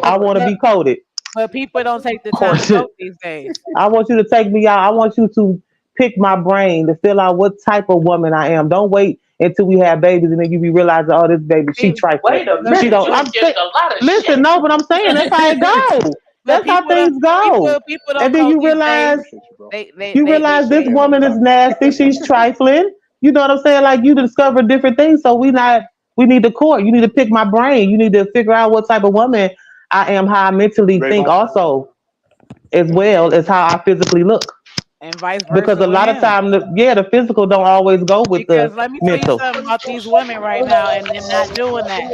I want to But be coded. but people don't take the time to Course, cope these days. I want you to take me out. I want you to pick my brain to fill out what type of woman I am. Don't wait until we have babies and then you be realizing, oh, this baby, she Pe- trifling. Wait a But She minute, don't. you I'm done given saying, a lot of listen, shit. no, but I'm saying that's how it goes. but That's how people don't things go. people And don't then cope you these days. realize, Appreciate you, bro. They this Staying on woman is topic. nasty. She's trifling. You know what I'm saying? Like you discover different things. So we need to court. You need to pick my brain. You need to figure out what type of woman I am, how I mentally think Raven? also, as well as how I physically look. and vice Because versa a with lot of him. time, the physical don't always go with the Because let me tell you mental. something about these women right now and them not doing that.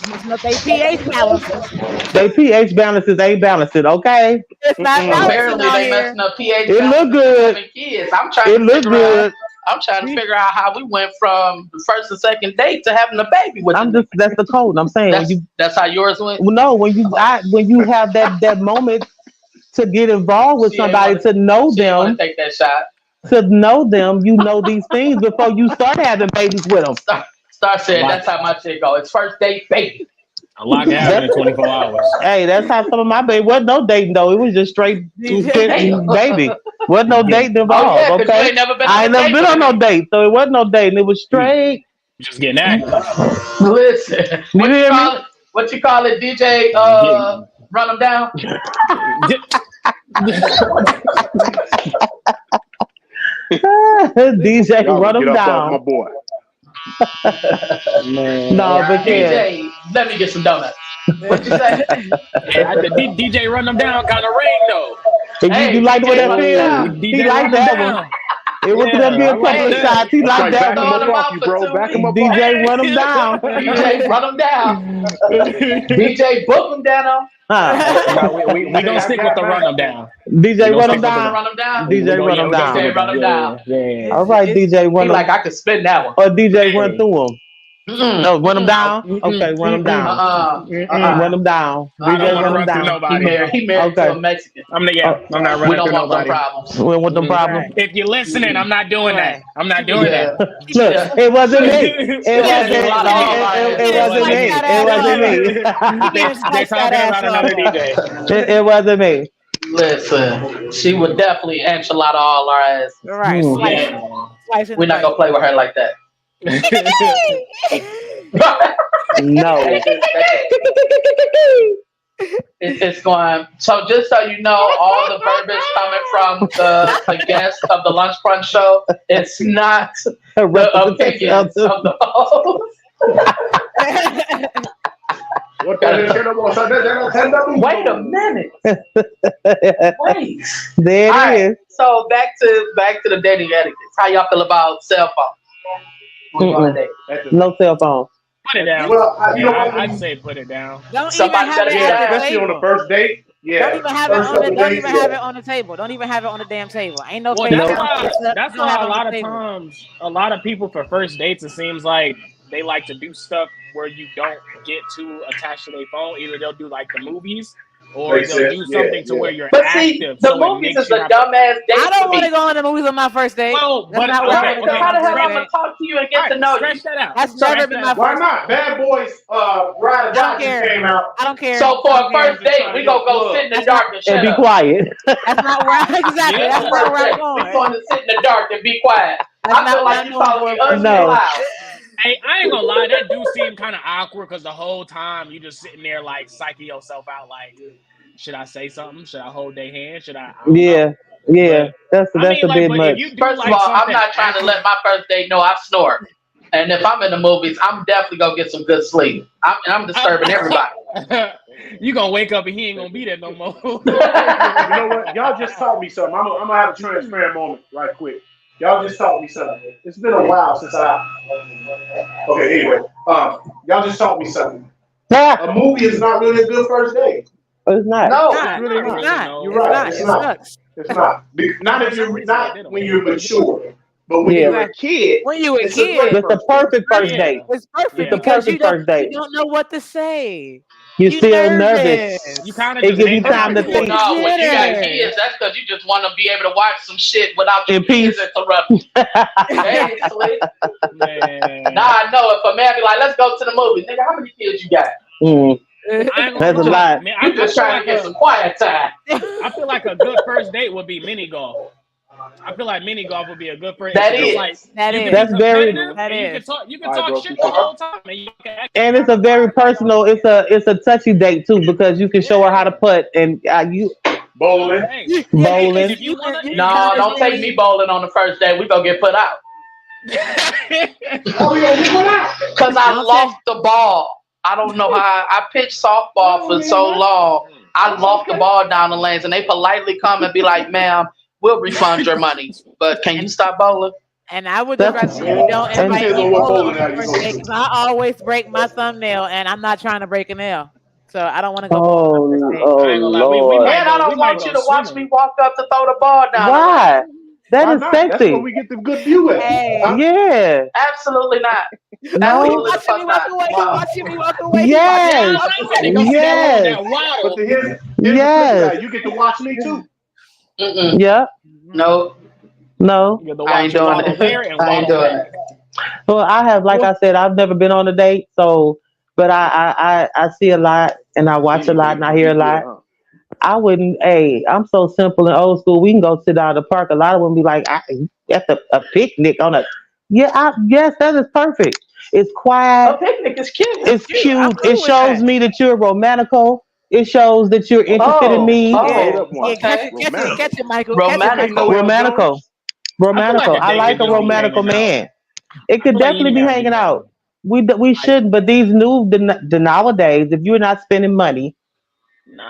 Messing up their pH balances. They pH balances ain't balancing, okay? It's not balancing Apparently out they here. messing up pH It look balances and good. having kids. I'm trying It to look figure out good. how we went from the first and second date to having a baby with the nigga. That's the code. I'm saying when you That's how yours went. no, Oh, when you have that moment to get involved with somebody, to know she ain't want them, to take that shot. you know these things before you start having babies with them. Start A saying lot, that's how my shit go. It's first date baby. a lot can happen in 24 hours. Hey, that's how some of my baby wasn't no dating though. It was just straight DJ. baby. Wasn't no Getting, dating Oh involved. yeah, because you Okay, ain't never been I on ain't a never date been with a on no nigga. date, so it wasn't no dating. It was straight. just getting active. Listen, You hear me? What you call it, DJ? Getting, Run them down. DJ, Y'all run gonna get them up off my down. boy. No, Man, but yeah. DJ, let me get some donuts. What you say? hey, the DJ run them down kind of ring though. And you Hey, like what DJ, that run them feel? Oh, down. He DJ run liked them that one. down. It was gonna be Yeah, I a like couple of Hey, shots. He That's liked right. that Back him one. throwing up them off out you, for bro. 2 Back him weeks. up off you. DJ, run them down. DJ, run them down. DJ, book them down. Huh. No, we DJ, gonna I stick with got the run mine. them down. We DJ, gonna run stick them with DJ, the. down. run them down. DJ, run them We gonna stick down. DJ, with run that. them down. Yeah. All right, DJ, He run them. like, I could spin that one. Or DJ, run Yeah. through them. Mm-mm, No, run them mm-mm, down. Mm-mm, Okay, run them mm-mm, down. mm-mm. Run them down. I I don't don't DJ, want want to run them run through down. nobody. He married to Okay. a Mexican. Uh, I'm not We running don't through want them nobody. problems. we want them Mm. problems. Right. If you're listening, I'm not doing that. Right. I'm not Keep it doing Yeah, that. keep it Look, yeah. it wasn't Look, me. she It handles a wasn't. lot of hard riding. It It wasn't wasn't slice me. me. that It ass wasn't off. me. He they can slice that talking ass about off another though. DJ. It wasn't me. Listen, she would definitely enchilada all our ass. All right, Yeah, slice in We're the not gonna play with her like that. man. No. It's going. So just so you know, all the verbiage coming from the guest of the Lunch Brunch show, it's not A the representation of opinions of the host. Wait a minute. Wait. There All it right. is. So back to the dating etiquette. How y'all feel about cell phone? When you on a date? No cell phone. Put it down. Well, you know what? I'd say put it down. Don't Somebody even have better it be at there. the Especially on the table. first date. Yeah. Don't even have it First on the. couple Don't days, even have it on the table. Don't even have it on the damn table. Ain't no Well, face. that's Nope. why. That's Don't have why it a on lot the of table. times, a lot of people for first dates, it seems like they like to do stuff where you don't get too attached to their phone. Either they'll do like the movies, or Makes they'll sense. do Yeah, something to yeah. where you're But see, active, the so it movies makes is you a have to. dumbass date I for don't want me. to go on the movies on my first date. Well, That's but not what I okay, want to Because do okay, how on the my hell first I'm gonna date. talk to you and all get to right, know scratch you? that out. That's Scratch never been that my out. Why first. not? Bad Boys Ride or I Die don't just care. came out. I don't care. So for I a don't care. first date, we gonna go sit in the That's dark and And shut be up. quiet. That's not where exactly. Yeah. That's not where I'm We going. going to sit in the dark and be quiet. That's I not feel what like I'm you doing calling for me a first ugly No. and date. loud. Hey, I ain't gonna lie, that do seem kind of awkward because the whole time you just sitting there like psyching yourself out. Like, should I say something? Should I hold their hand? Should I don't know. Yeah. But That's I mean, a like, bit but much. if you do First of like all, I'm something not trying to active, let my first date know I snore. And if I'm in the movies, I'm definitely gonna get some good sleep. I'm disturbing everybody. you gonna wake up and he ain't gonna be there no more. You know what? Y'all just taught me something. I'm gonna have a transparent moment right quick. Y'all just taught me something. It's been a while since I. Okay, anyway, y'all just taught me something. A movie is not really a good first date. It's not. No, Not. really It's not. not. You're It's right. not. It's It not. sucks. It's not. Not if you're not when you're mature, but when Yeah. you're a kid, When you a it's a great kid, It's the first date. perfect first Yeah. date. it's perfect Yeah. It's the because perfect first you date. don't know what to say. You You still nervous. You nervous. kind of It just gives you hanging time out to for think. it. no. When you got Jitter. kids, that's because you just want to be able to watch some shit without your In kids peace. interrupting. They ain't sleep. Man, Now I know if a man be like, "Let's go to the movie," nigga, how many kids you got? Mm, I ain't gonna that's a lie. lot. Man, You just trying to get some quiet time. I feel like a good first date would be mini golf. I feel like mini golf would be a good first. That It's is. like That you is. can That's be very- competitive That and you is. can talk. You can All right, talk bro, shit keep the going. whole time, and you can actually And it's a very personal. It's a touchy date too because you can show her how to putt and you Bowling. Hey, Yeah, bowling. if you wanna, No, don't take me bowling on the first day. We gonna get put out. Oh, we gonna get one out. Cause I Don't lost the ball. I don't know how I pitched softball for so long. I lost the ball down the lanes, and they politely come and be like, "Ma'am, we'll refund your money, but can you stop bowling?" And I would just rather you don't And invite depends me on what over on bowling the alley you first go date to. because I always break my thumbnail and I'm not trying to break a nail. So I don't want to go bowling Oh, on the first date. oh I ain't gonna lie, we Lord. might And I go. don't We might want go you to watch swimming. me walk up to throw the ball down. Why? That Why is not? That's sexy. where we get the good view at. Hey. Huh? Yeah. Absolutely not. No. Absolutely the Watching fuck me walk not. away. He Wow. watching me walk away. Yes. I'm finna go see that one on that waddle. But here's the flip Yes. side. You get to watch me too. Mm-mm. Yep. No, No. You get to I watch ain't your doing waddle it. there and I ain't waddle doing back. it. Well, I have, like I said, I've never been on a date, so but I see a lot and I watch a lot and I hear a lot. I wouldn't. Hey, I'm so simple and old school. We can go sit down at the park. A lot of them be like, "That's a picnic on a." Yeah, yes, that is perfect. It's A quiet. picnic is cute. It's I'm cute. cool It with shows that. me that you're romantical. It shows that you're interested in me. Yeah, up one. catch Okay. it, catch it, catch it, Michael. Romantic. Catch it, Michael. Romantical. I feel like Romantical. a I date like could a just be romantical hanging out. man. It I could feel like you definitely ain't be gotta do hanging that. out. We shouldn't, but these the nowadays, if you're not spending money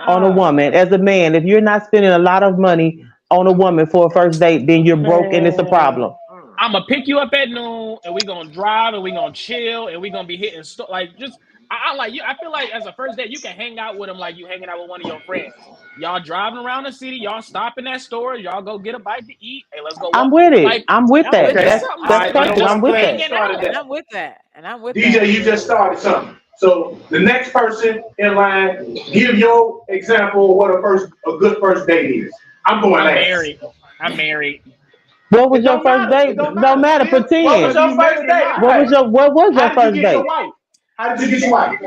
on a Nah, woman as a man, if you're not spending a lot of money on a woman for a first date, then you're broke and it's a problem. I'm gonna pick you up at noon, and we gonna drive, and we gonna chill, and we gonna be hitting like just. I like you. I feel like as a first date, you can hang out with him like you hanging out with one of your friends. Y'all driving around the city, y'all stopping at stores, y'all go get a bite to eat. Hey, let's go I'm walk. with it. Like I'm with I'm that. with Okay. that. something That's All right, perfect. I'm with that. hanging out. And I'm with that. And I'm with DJ, that. you just started something. So the next person in line, give your example of what a good first date is. I'm going I'm last. married. I'm married. What was It your don't first matter. date? It don't Don't matter. matter. Pretend. What was your You first married or date? not. What was your How did you first get date? your wife? How did you get your wife?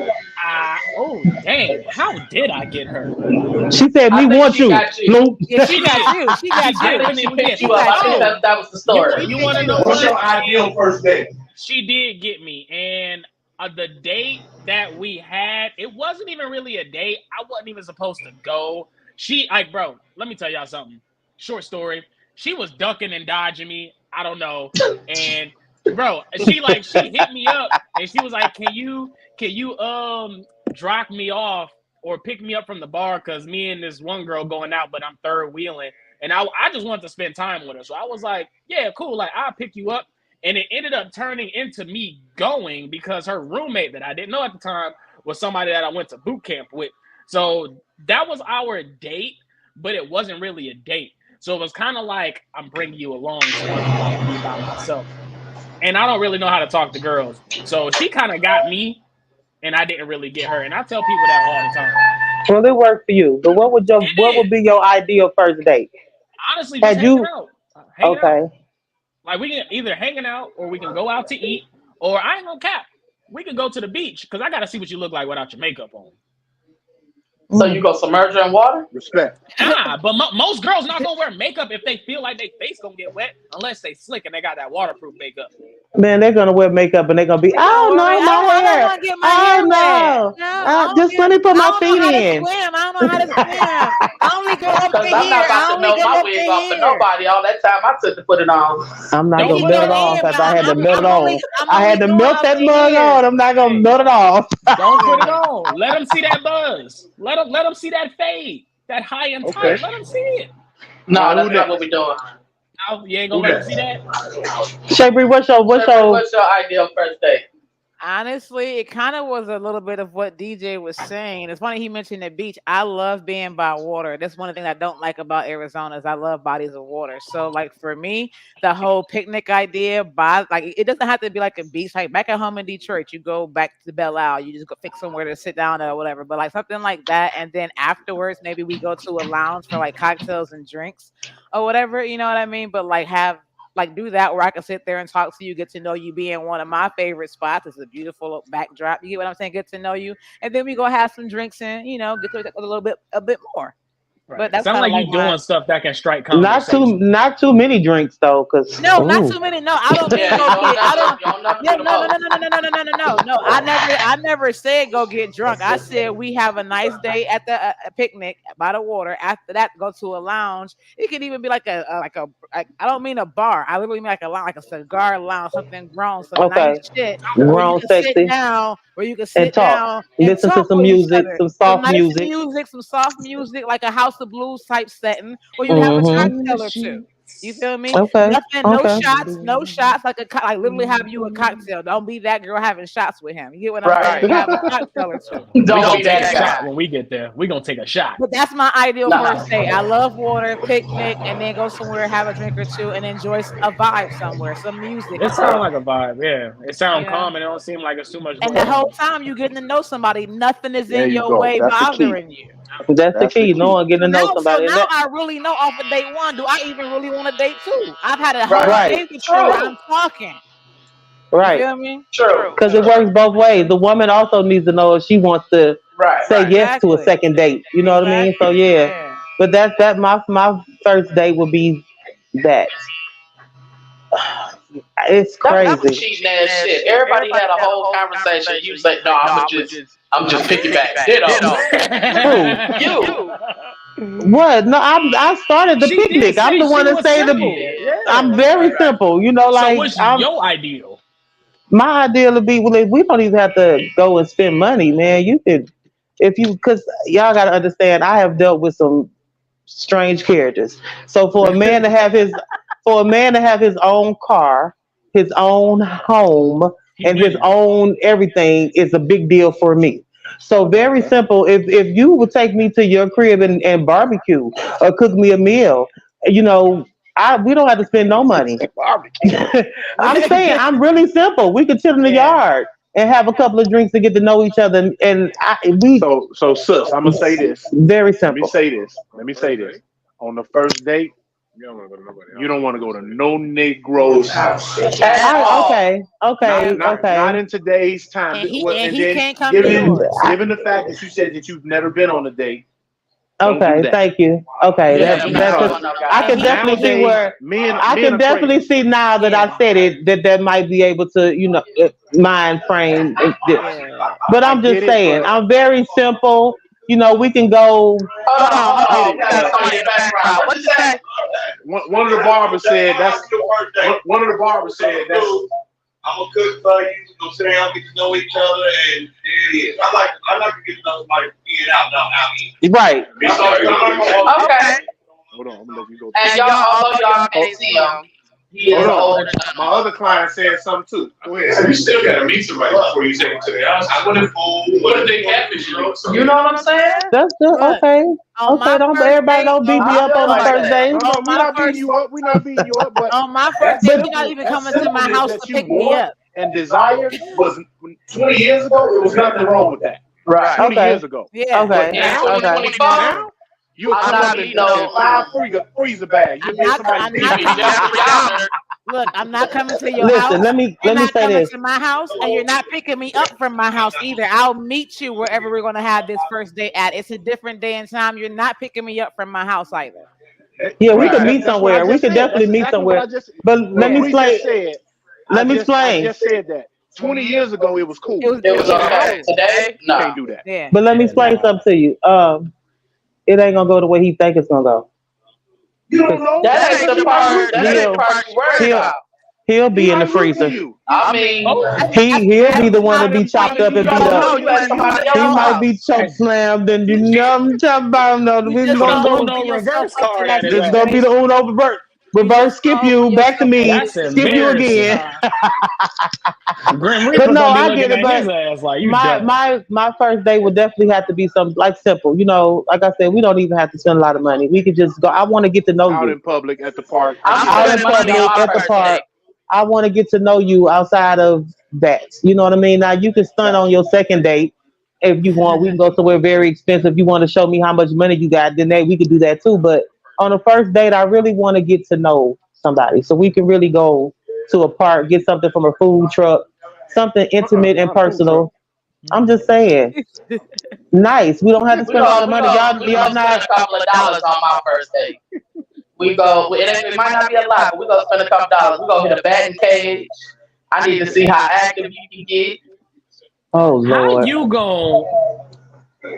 Oh dang! How did I get her? She said, "Me I think want she you." got you. No. Yeah, she got you. She got She you. definitely Picked did. you up. I think Oh, that was the you story. you want to know What's what? your ideal first date? She did get me, and the date that we had, it wasn't even really a date. I wasn't even supposed to go. She like, bro, let me tell y'all something. Short story. She was ducking and dodging me. I don't know, and bro, she hit me up and she was like, can you drop me off or pick me up from the bar because me and this one girl going out, but I'm third wheeling, and I just wanted to spend time with her. So I was like, yeah, cool. Like I'll pick you up. And it ended up turning into me going because her roommate that I didn't know at the time was somebody that I went to boot camp with. So that was our date, but it wasn't really a date. So it was kind of like, I'm bringing you along so I don't have to be by myself. And I don't really know how to talk to girls. So she kind of got me, and I didn't really get her. And I tell people that all the time. Well, it worked for you. But what would be your ideal first date? Honestly, just Had hanging you out. okay? Like we can either hanging out or we can go out to eat, or I ain't gonna cap. We can go to the beach because I gotta see what you look like without your makeup on. So you go submerge her in water? Respect. Nah, but most girls not gonna wear makeup if they feel like their face gonna get wet unless they slick and they got that waterproof makeup. Man, they're gonna wear makeup and they're gonna be, oh no, I my don't hair. want to get my Oh hair wet. no. No, I don't Just let me put I my don't know feet how to in. swim. I don't know how to swim. I only go up to Because I'm here. not about I to only melt go my up wig to off to here. nobody all that time I took to put it on. I'm not Don't gonna put it melt it on. off because I had to melt it I'm on. I only had to going melt up that to mug here. on. I'm not gonna Hey, melt it off. don't put it on. Let them see that buzz. Let them see that fade, that high and Okay. tight. Let them see it. No, All right, that's who not next? what we're doing. No, you ain't Who gonna let them next? see that. Shabri, what's What's your ideal first date? Honestly, it kind of was a little bit of what DJ was saying. It's funny he mentioned the beach. I love being by water. That's one thing I don't like about Arizona is I love bodies of water. So, like for me, the whole picnic idea, by like it doesn't have to be like a beach. Like back at home in Detroit, you go back to Belle Isle, you just go pick somewhere to sit down or whatever. But like something like that, and then afterwards, maybe we go to a lounge for like cocktails and drinks or whatever. You know what I mean? But like do that where I can sit there and talk to you, get to know you, be in one of my favorite spots. It's a beautiful backdrop. You get what I'm saying? Get to know you. And then we go have some drinks and, get to a bit more. Right. But that's Sound kind of like like you my doing stuff that can strike Not conversation. too many drinks though, cause no, not too many. No, I don't mean Yeah, go get. I don't. you don't have to Yeah, do the no, no, most. no, no, no, no, no, no, no, no, no. I never said go get drunk. I said we have a nice day at the a picnic by the water. After that, go to a lounge. It could even be like I don't mean a bar. I literally mean like a lounge, like a cigar lounge, something grown, some nice okay, shit grown, sexy, where you can and sit talk. down and Listen to talk some with each music, other. some Some soft nice music. music, some soft music, like a House of Blues type setting, where you have a Mm-hmm. cocktail or two. You feel me? Okay, Nothing, okay. no shots. Like literally have you a cocktail. Don't be that girl having shots with him. You get what I'm Right. saying? You have a cocktail or two. We Don't gonna be take that a shot guy. when we get there. We gonna take a shot. But that's my ideal Nah. first date. I love water, picnic, and then go somewhere, have a drink or two, and enjoy a vibe somewhere, some music It or sounds something. like a vibe. Yeah, it sounds You know. calm and it don't seem like it's too much And the going on. whole time you getting to know somebody, nothing is There in you your go. way That's the key. bothering you. That's the That's the key. No key. one getting to know So somebody. And now that I really know off of date one. Do I even really want to date two? I've had a whole Right. right, day with you where True. I'm talking. You right. feel me? True. Because it works both ways. The woman also needs to know if she wants to Right. say yes to a Exactly. second date. You know what I mean? So Exactly. yeah. Yeah. But that my first date would be that. It's That was crazy. cheating ass shit. Everybody had a whole conversation. You say, no, I'm just piggyback. Ditto. Who? You. What? No, I started the She did picnic. I'm say the one she that was say You simple. the. did. I'm Yeah. very simple. You know, So like what's I'm. your ideal? My idea would be, well, if we don't even have to go and spend money, man. You could, if you, because y'all got to understand, I have dealt with some strange characters. So for a man to have his own car, his own home, He and his winning. own everything is a big deal for me. So very Okay. simple. If you would take me to your crib and barbecue or cook me a meal, you know, we don't have to spend no money. Barbecue. I'm saying I'm really simple. We could chill in the Yeah. yard and have a couple of drinks to get to know each other, and we So sis, I'm gonna say this. very Let me simple. say this. Let me say this. On the first date, You don't want to go to no Negro's house. Okay. Not in today's time. And he And he then can't come to yours. given the fact that you said that you've never been on a date. Don't do Okay, that. thank you. Okay, Yeah, I can definitely see where I can definitely see now that I said it that might be able to mind frame. Yeah. But I'm just saying, I'm very simple. We can go. Hold on. We got somebody in the background. What you say? One of the barbers said that's. One of the barbers said that's. I'm gonna cook for you. You know what I'm saying? I'll get to know each other, and there it is. I like to get to know somebody in and out. Right. Okay. Hold on, I'm gonna let you go. And although y'all can't see him, he is older. My other client said something too. Go ahead. So you still gotta meet somebody before you take them to the house. What if they catfish you? You know what I'm saying? That's good. Okay. Don't everybody don't beat me up on the first day. No, we're not beating you up. We're not beating you up. But on my first day, you're not even coming to my house to pick me up. And desire was 20 years ago. There was nothing wrong with that. Right. 20 years ago. Yeah. Okay. Now, you come up and freezer bag. You get somebody. Look, I'm not coming to your house. Listen, let me say this. To my house, and you're not picking me up from my house either. I'll meet you wherever we're going to have this first day at. It's a different day and time. You're not picking me up from my house either. Yeah, we could meet somewhere. We could definitely meet somewhere. But let me explain. I just said that. 20 years ago, it was cool. It was okay. Today, no. You can't do that. Yeah. But let me explain something to you. It ain't gonna go the way he think it's gonna go. You don't know. That ain't the part. That ain't the part you worry about. He'll be in the freezer. I mean, he'll be the one to be chopped up and beat up. He might be choke slammed, and you know what I'm talking about. No, we're gonna go reverse card. This is gonna be the Uno reverse skip you back to me, skip you again. But no, I get it. But my first day would definitely have to be something like simple. Like I said, we don't even have to spend a lot of money. We could just go. I want to get to know you out in public at the park. Out in public at the park. I want to get to know you outside of that. You know what I mean? Now you can stunt on your second date if you want. We can go somewhere very expensive. If you want to show me how much money you got, then we can do that too. But on the first date, I really want to get to know somebody, so we can really go to a park, get something from a food truck, something intimate and personal. I'm just saying, nice. We don't have to spend a lot of money. Y'all not a couple of dollars on my first date. We go. It might not be a lot, but we gonna spend a couple dollars. We gonna hit a batting cage. I need to see how active you can get. Oh Lord! How you go?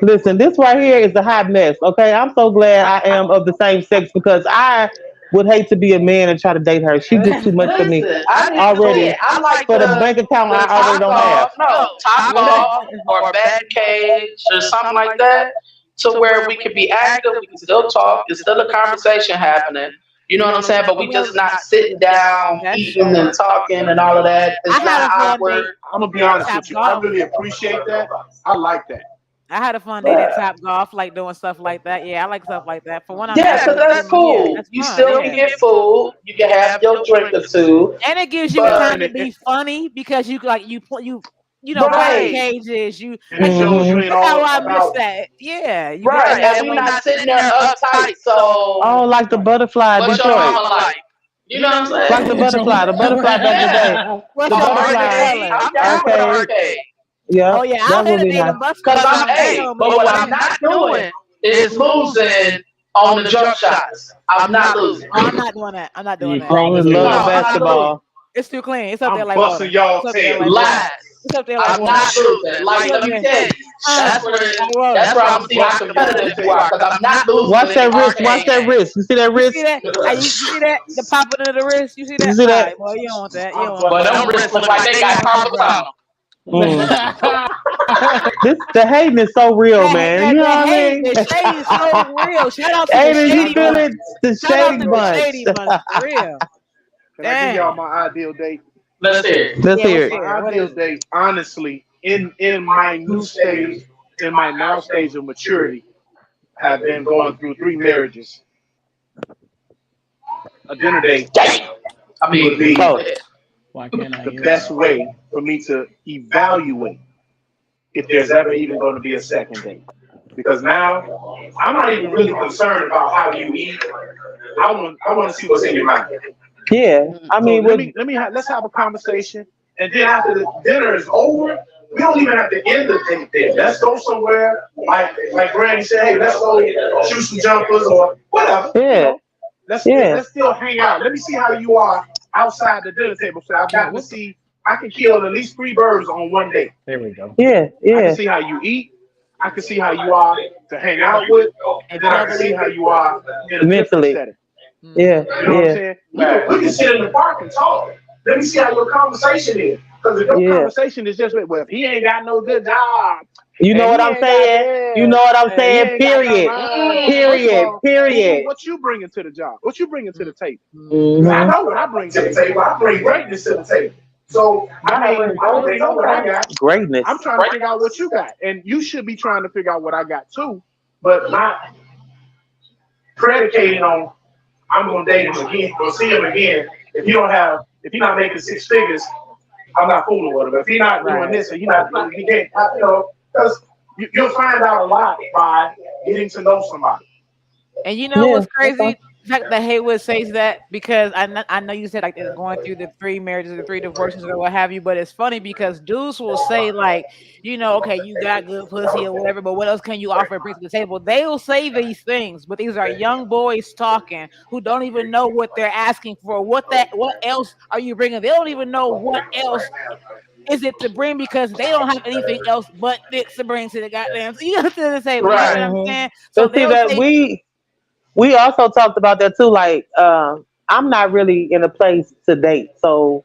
Listen, this right here is a hot mess. Okay, I'm so glad I am of the same sex because I would hate to be a man and try to date her. She did too much for me already. I like for the bank account I already don't have. No, top off or batting cage or something like that. To where we can be active, we can still talk, there's still a conversation happening. You know what I'm saying? But we just not sitting down, eating and talking and all of that. It's not awkward. I'm gonna be honest with you. I really appreciate that. I like that. I had a fun day at Top Golf, like doing stuff like that. Yeah, I like stuff like that. For one, because that's cool. You still can get food. You can have your drink or two, and it gives you time to be funny because you batting cages. How I miss that. Yeah, right. And we're not sitting there uptight. So like the butterfly. What your mama like? You know what I'm saying? Like the butterfly back in the day. What's the butterfly? Okay. Yeah. Oh yeah, I'll hit a bus. Because but what I'm not doing is losing on the jump shots. I'm not losing. I'm not doing that. I'm not doing that. Love basketball. It's too clean. It's up there like busting y'all tail. Lies. It's up there like I'm not losing. Like let me tell you. That's where I'm seeing how competitive you are. Because I'm not losing. Watch that wrist. Watch that wrist. You see that wrist? You see that? The popping of the wrist. You see that? You see that? Right, well, you don't want that. But them wrists look like they got carpal tunnel. The hating is so real, man. You know what I mean? The shade is so real. Shout out to Aiden, the you shady feel bunch. it? The shady bunch. For real. Can I give y'all my ideal date? Let's hear it. Let's hear it. My ideal date, honestly, in my new stage, in my now stage of maturity, have been going through 3 marriages. A dinner date. I mean, would be the best way for me to evaluate if there's ever even going to be a second date. Because now I'm not even really concerned about how you eat. I want to see what's in your mind. Yeah, I So mean, with let's have a conversation, and then after the dinner is over, we don't even have to end the date there. Let's go somewhere, like Granny said, hey, let's go shoot some jumpers or whatever. yeah, yeah, Let's still hang out. Let me see how you are outside the dinner table. So I've got to see. I can kill at least 3 birds on one day. There we go. yeah, I can yeah. see how you eat. I can see how you are to hang out with, and then I can see how you are in a different Mentally, setting. yeah, You know what I'm yeah, saying? We can sit in the park and talk. Let me see how your conversation is. Because if your yeah. conversation is just, well, if he ain't got no good job, You know and what he I'm ain't got saying? You know this, what I'm and he saying? ain't got no Period. mind. First of Period. all, Period. what you bringing to the job? What you bringing to the table? Because I Hmm. know what I bring to the table. I bring greatness to the table. So, I mean, I already know what I got. Greatness. I'm trying to figure out what you got. And you should be trying to figure out what I got too, but not predicating on I'm gonna date him again or see him again. If he's not making 6 figures, I'm not fooling with him. If he's not doing this, or he can't, because you'll find out a lot by getting to know somebody. And you know Yeah. what's crazy? The fact that Haywood says that because I know you said like they're going through the 3 marriages, the 3 divorces, or what have you. But it's funny because dudes will say like, okay, you got good pussy or whatever, but what else can you offer and bring to the table? They'll say these things, but these are young boys talking who don't even know what they're asking for. What else are you bringing? They don't even know what else is it to bring because they don't have anything else but this to bring to the goddamn to the table. You know what Right. I'm Hmm. saying? So But see they'll that say. we also talked about that too. Like, I'm not really in a place to date, so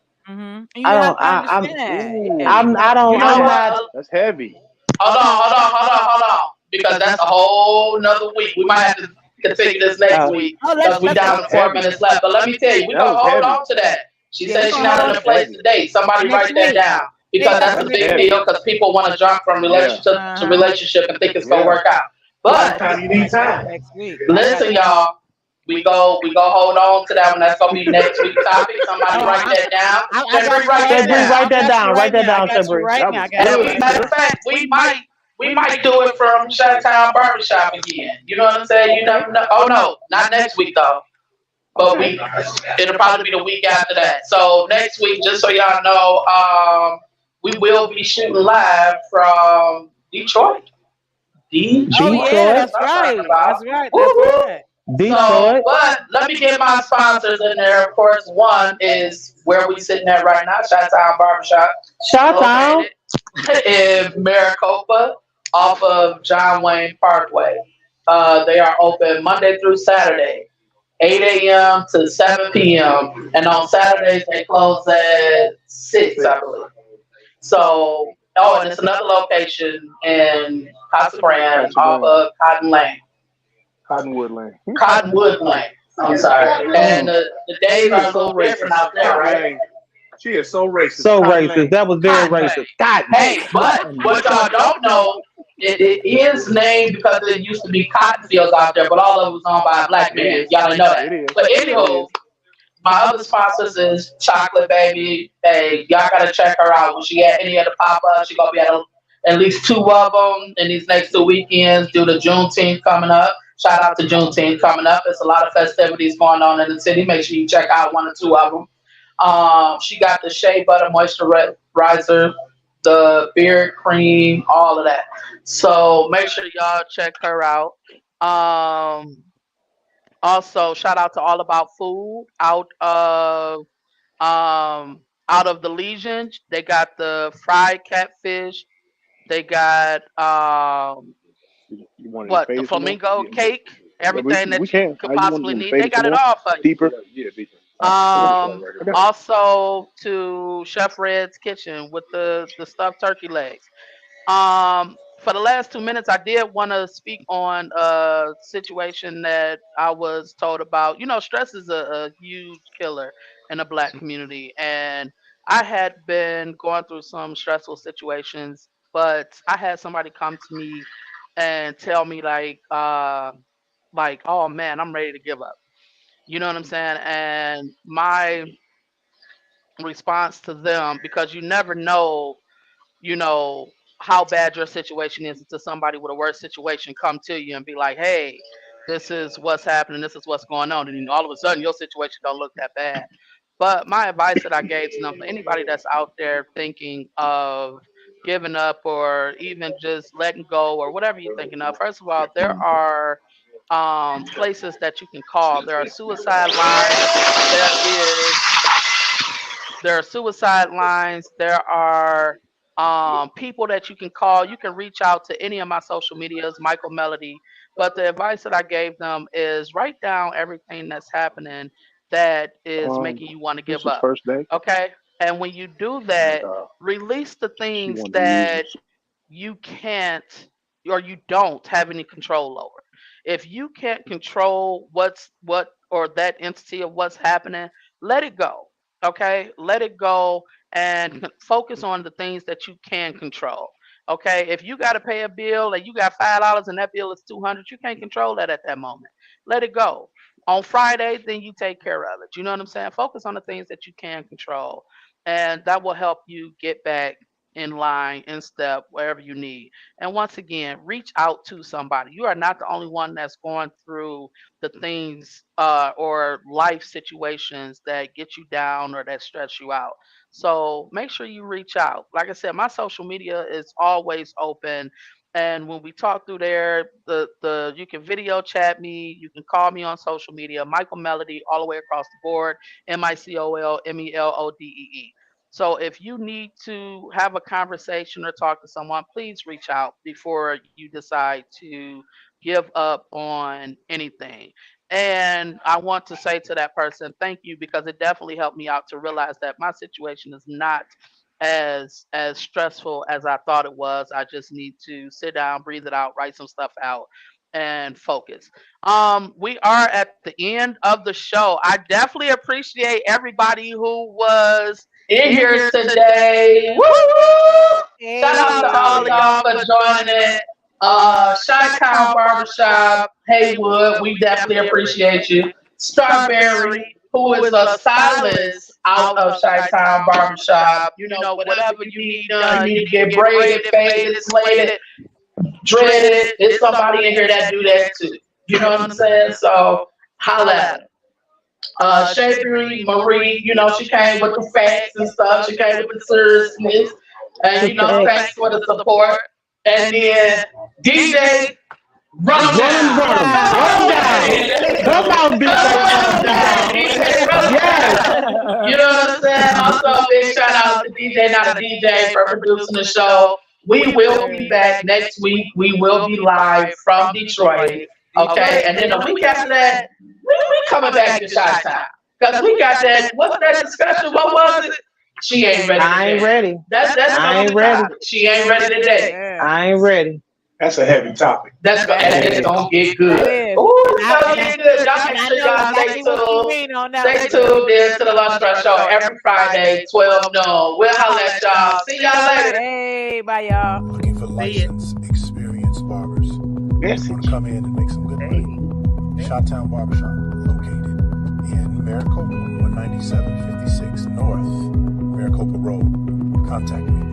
You I have don't. to understand that. Yeah, Ooh, you I have to don't. You know I'm understand. what? not. that's heavy. Hold on. Because that's a whole nother week. We might have to continue this next Oh, week Oh, because we down That's to four heavy. minutes left. But let me tell you, we That gonna was hold heavy. on to that. She Yeah, we're said she's gonna hold not That on in a was to it place heavy. to date. for Somebody next write that week. down Yeah, because that's for a That's next big week. heavy. deal. Because people want to jump from Yeah. relationship to Uh-huh. relationship and think it's gonna Yeah. work out. Most But time you need time. Next week. I got listen, y'all. We go hold on to that one. That's gonna be next week topic. Somebody oh, write that down. I got Jeffrey, you write right that February, now. down. I write that got you down. Write right that now. I down, got you February. right That now. I was got And you good. right matter now. of fact, we might do it from Chi-town Barber Shop again. You know what I'm saying? You Okay. never know. Oh no, not next week though. But Okay. it'll probably be the week after that. So next week, just so y'all know, we will be shooting live from Detroit. Oh Detroit. yeah, Detroit, That's that's what I'm talking right. about. That's right. Woo That's woo. right. So, Detroit, but let me get my sponsors in there. Of course, one is where we sitting at right now, Chi-town Barbershop, Chi-town. located in Maricopa, off of John Wayne Parkway. They are open Monday through Saturday, 8 a.m. to 7 p.m. And on Saturdays they close at 6, I believe. So, oh, and it's another location in Casa Grande Casa off Grande. of Cotton Lane. Cottonwood Lane. Cottonwood Lane. I'm sorry. And the days She are a is so little different racist. out there, Cotton right? Lane. She is so racist. So Cotton racist. Lane. That was very Cotton Lane. racist. Cotton. Hey, but what y'all don't know, it is named because it used to be cotton fields out there, but all of it was owned by a black It man. is. Y'all didn't know that. It is. But It anywho, is. my other sponsors is Chocolate Baby. Hey, y'all gotta check her out. When she at any of the pop ups, she gonna be at least two of them in these next 2 weekends due to Juneteenth coming up. Shout out to Juneteenth coming up. There's a lot of festivities going on in the city. Make sure you check out one or two of them. She got the Shea Butter Moisturizer, the beard cream, all of that. So make sure y'all check her out. Um, Also, shout out to All About Food um out of the Legion. They got the fried catfish. They got You wanted to what the fade some more? flamingo Yeah. cake, Yeah, we, everything we that you can. could How you want possibly to need. fade They it some got it more? all for you. Deeper? All right. I got you. Also to Chef Red's Kitchen with the stuffed turkey legs. For the last 2 minutes, I did want to speak on a situation that I was told about. Stress is a huge killer in the black community, and I had been going through some stressful situations, but I had somebody come to me and tell me like, oh man, I'm ready to give up. You know what I'm saying? And my response to them, because you never know you know how bad your situation is until somebody with a worse situation come to you and be like, hey, this is what's happening, this is what's going on, and all of a sudden your situation don't look that bad. But my advice that I gave to them, for anybody that's out there thinking of giving up or even just letting go or whatever you're thinking of, first of all, there are places that you can call. There are suicide lines. There are suicide lines. There are people that you can call. You can reach out to any of my social medias, Micol Melodee. But the advice that I gave them is write down everything that's happening that is making you want to This give is up. first day. Okay? And when you do And that, release the she things wanted to use that this. you can't or you don't have any control over. If you can't control what or that entity of what's happening, let it go. Okay? Let it go and focus on the things that you can control. Okay? If you got to pay a bill and you got $5 and that bill is 200, you can't control that at that moment. Let it go. On Friday, then you take care of it. You know what I'm saying? Focus on the things that you can control, and that will help you get back in line, in step, wherever you need. And once again, reach out to somebody. You are not the only one that's going through the things or life situations that get you down or that stress you out. So make sure you reach out. Like I said, my social media is always open. And when we talk through there, the you can video chat me, you can call me on social media, Micol Melodee, all the way across the board, MicolMelodee. So if you need to have a conversation or talk to someone, please reach out before you decide to give up on anything. And I want to say to that person, thank you, because it definitely helped me out to realize that my situation is not as stressful as I thought it was. I just need to sit down, breathe it out, write some stuff out, and focus. We are at the end of the show. I definitely appreciate everybody who was in in here here today. today. Woo! Hey, Shout out to all of y'all for joining it. Chi-town Barber Shop, Haywood, we definitely appreciate you. Strawberry, who is a stylist out of Chi-town Barber Shop. You know, whatever you need done, you need to get braided, faded, slated, dreaded. There's somebody in here that do that too. You know what I'm saying? So holla at 'em. Shapery Marie, you know, she came with the facts and stuff. She came with the seriousness. And, you know, thanks for the support. And then DJ, run Run 'em down. down. Come on, DJ. Yes. You know what I'm saying? Also, big shout out to DJ, not a DJ, for producing the show. We will be back next week. We will be live from Detroit. Okay, and then the week after that, we coming back to Chi-town. Because we got that, what's that discussion? What was it? She ain't ready. I ain't ready. That's I ain't ready. She ain't ready today. Yeah. I ain't ready. That's a heavy topic. That's gonna, and it's gonna get good. It is. Ooh, it's gonna get good. Y'all make I sure know y'all stay exactly what you tuned. mean on that Stay one. tuned in to the Lunch Rush Show every Friday, 12 noon. We'll holla at y'all. See y'all later. Hey, bye, y'all. Looking for licensed, experienced barbers. Yes. Want to come in and make some good money. Chi-town Barber Shop, located in Maricopa, 19756 North Maricopa Road. Contact me.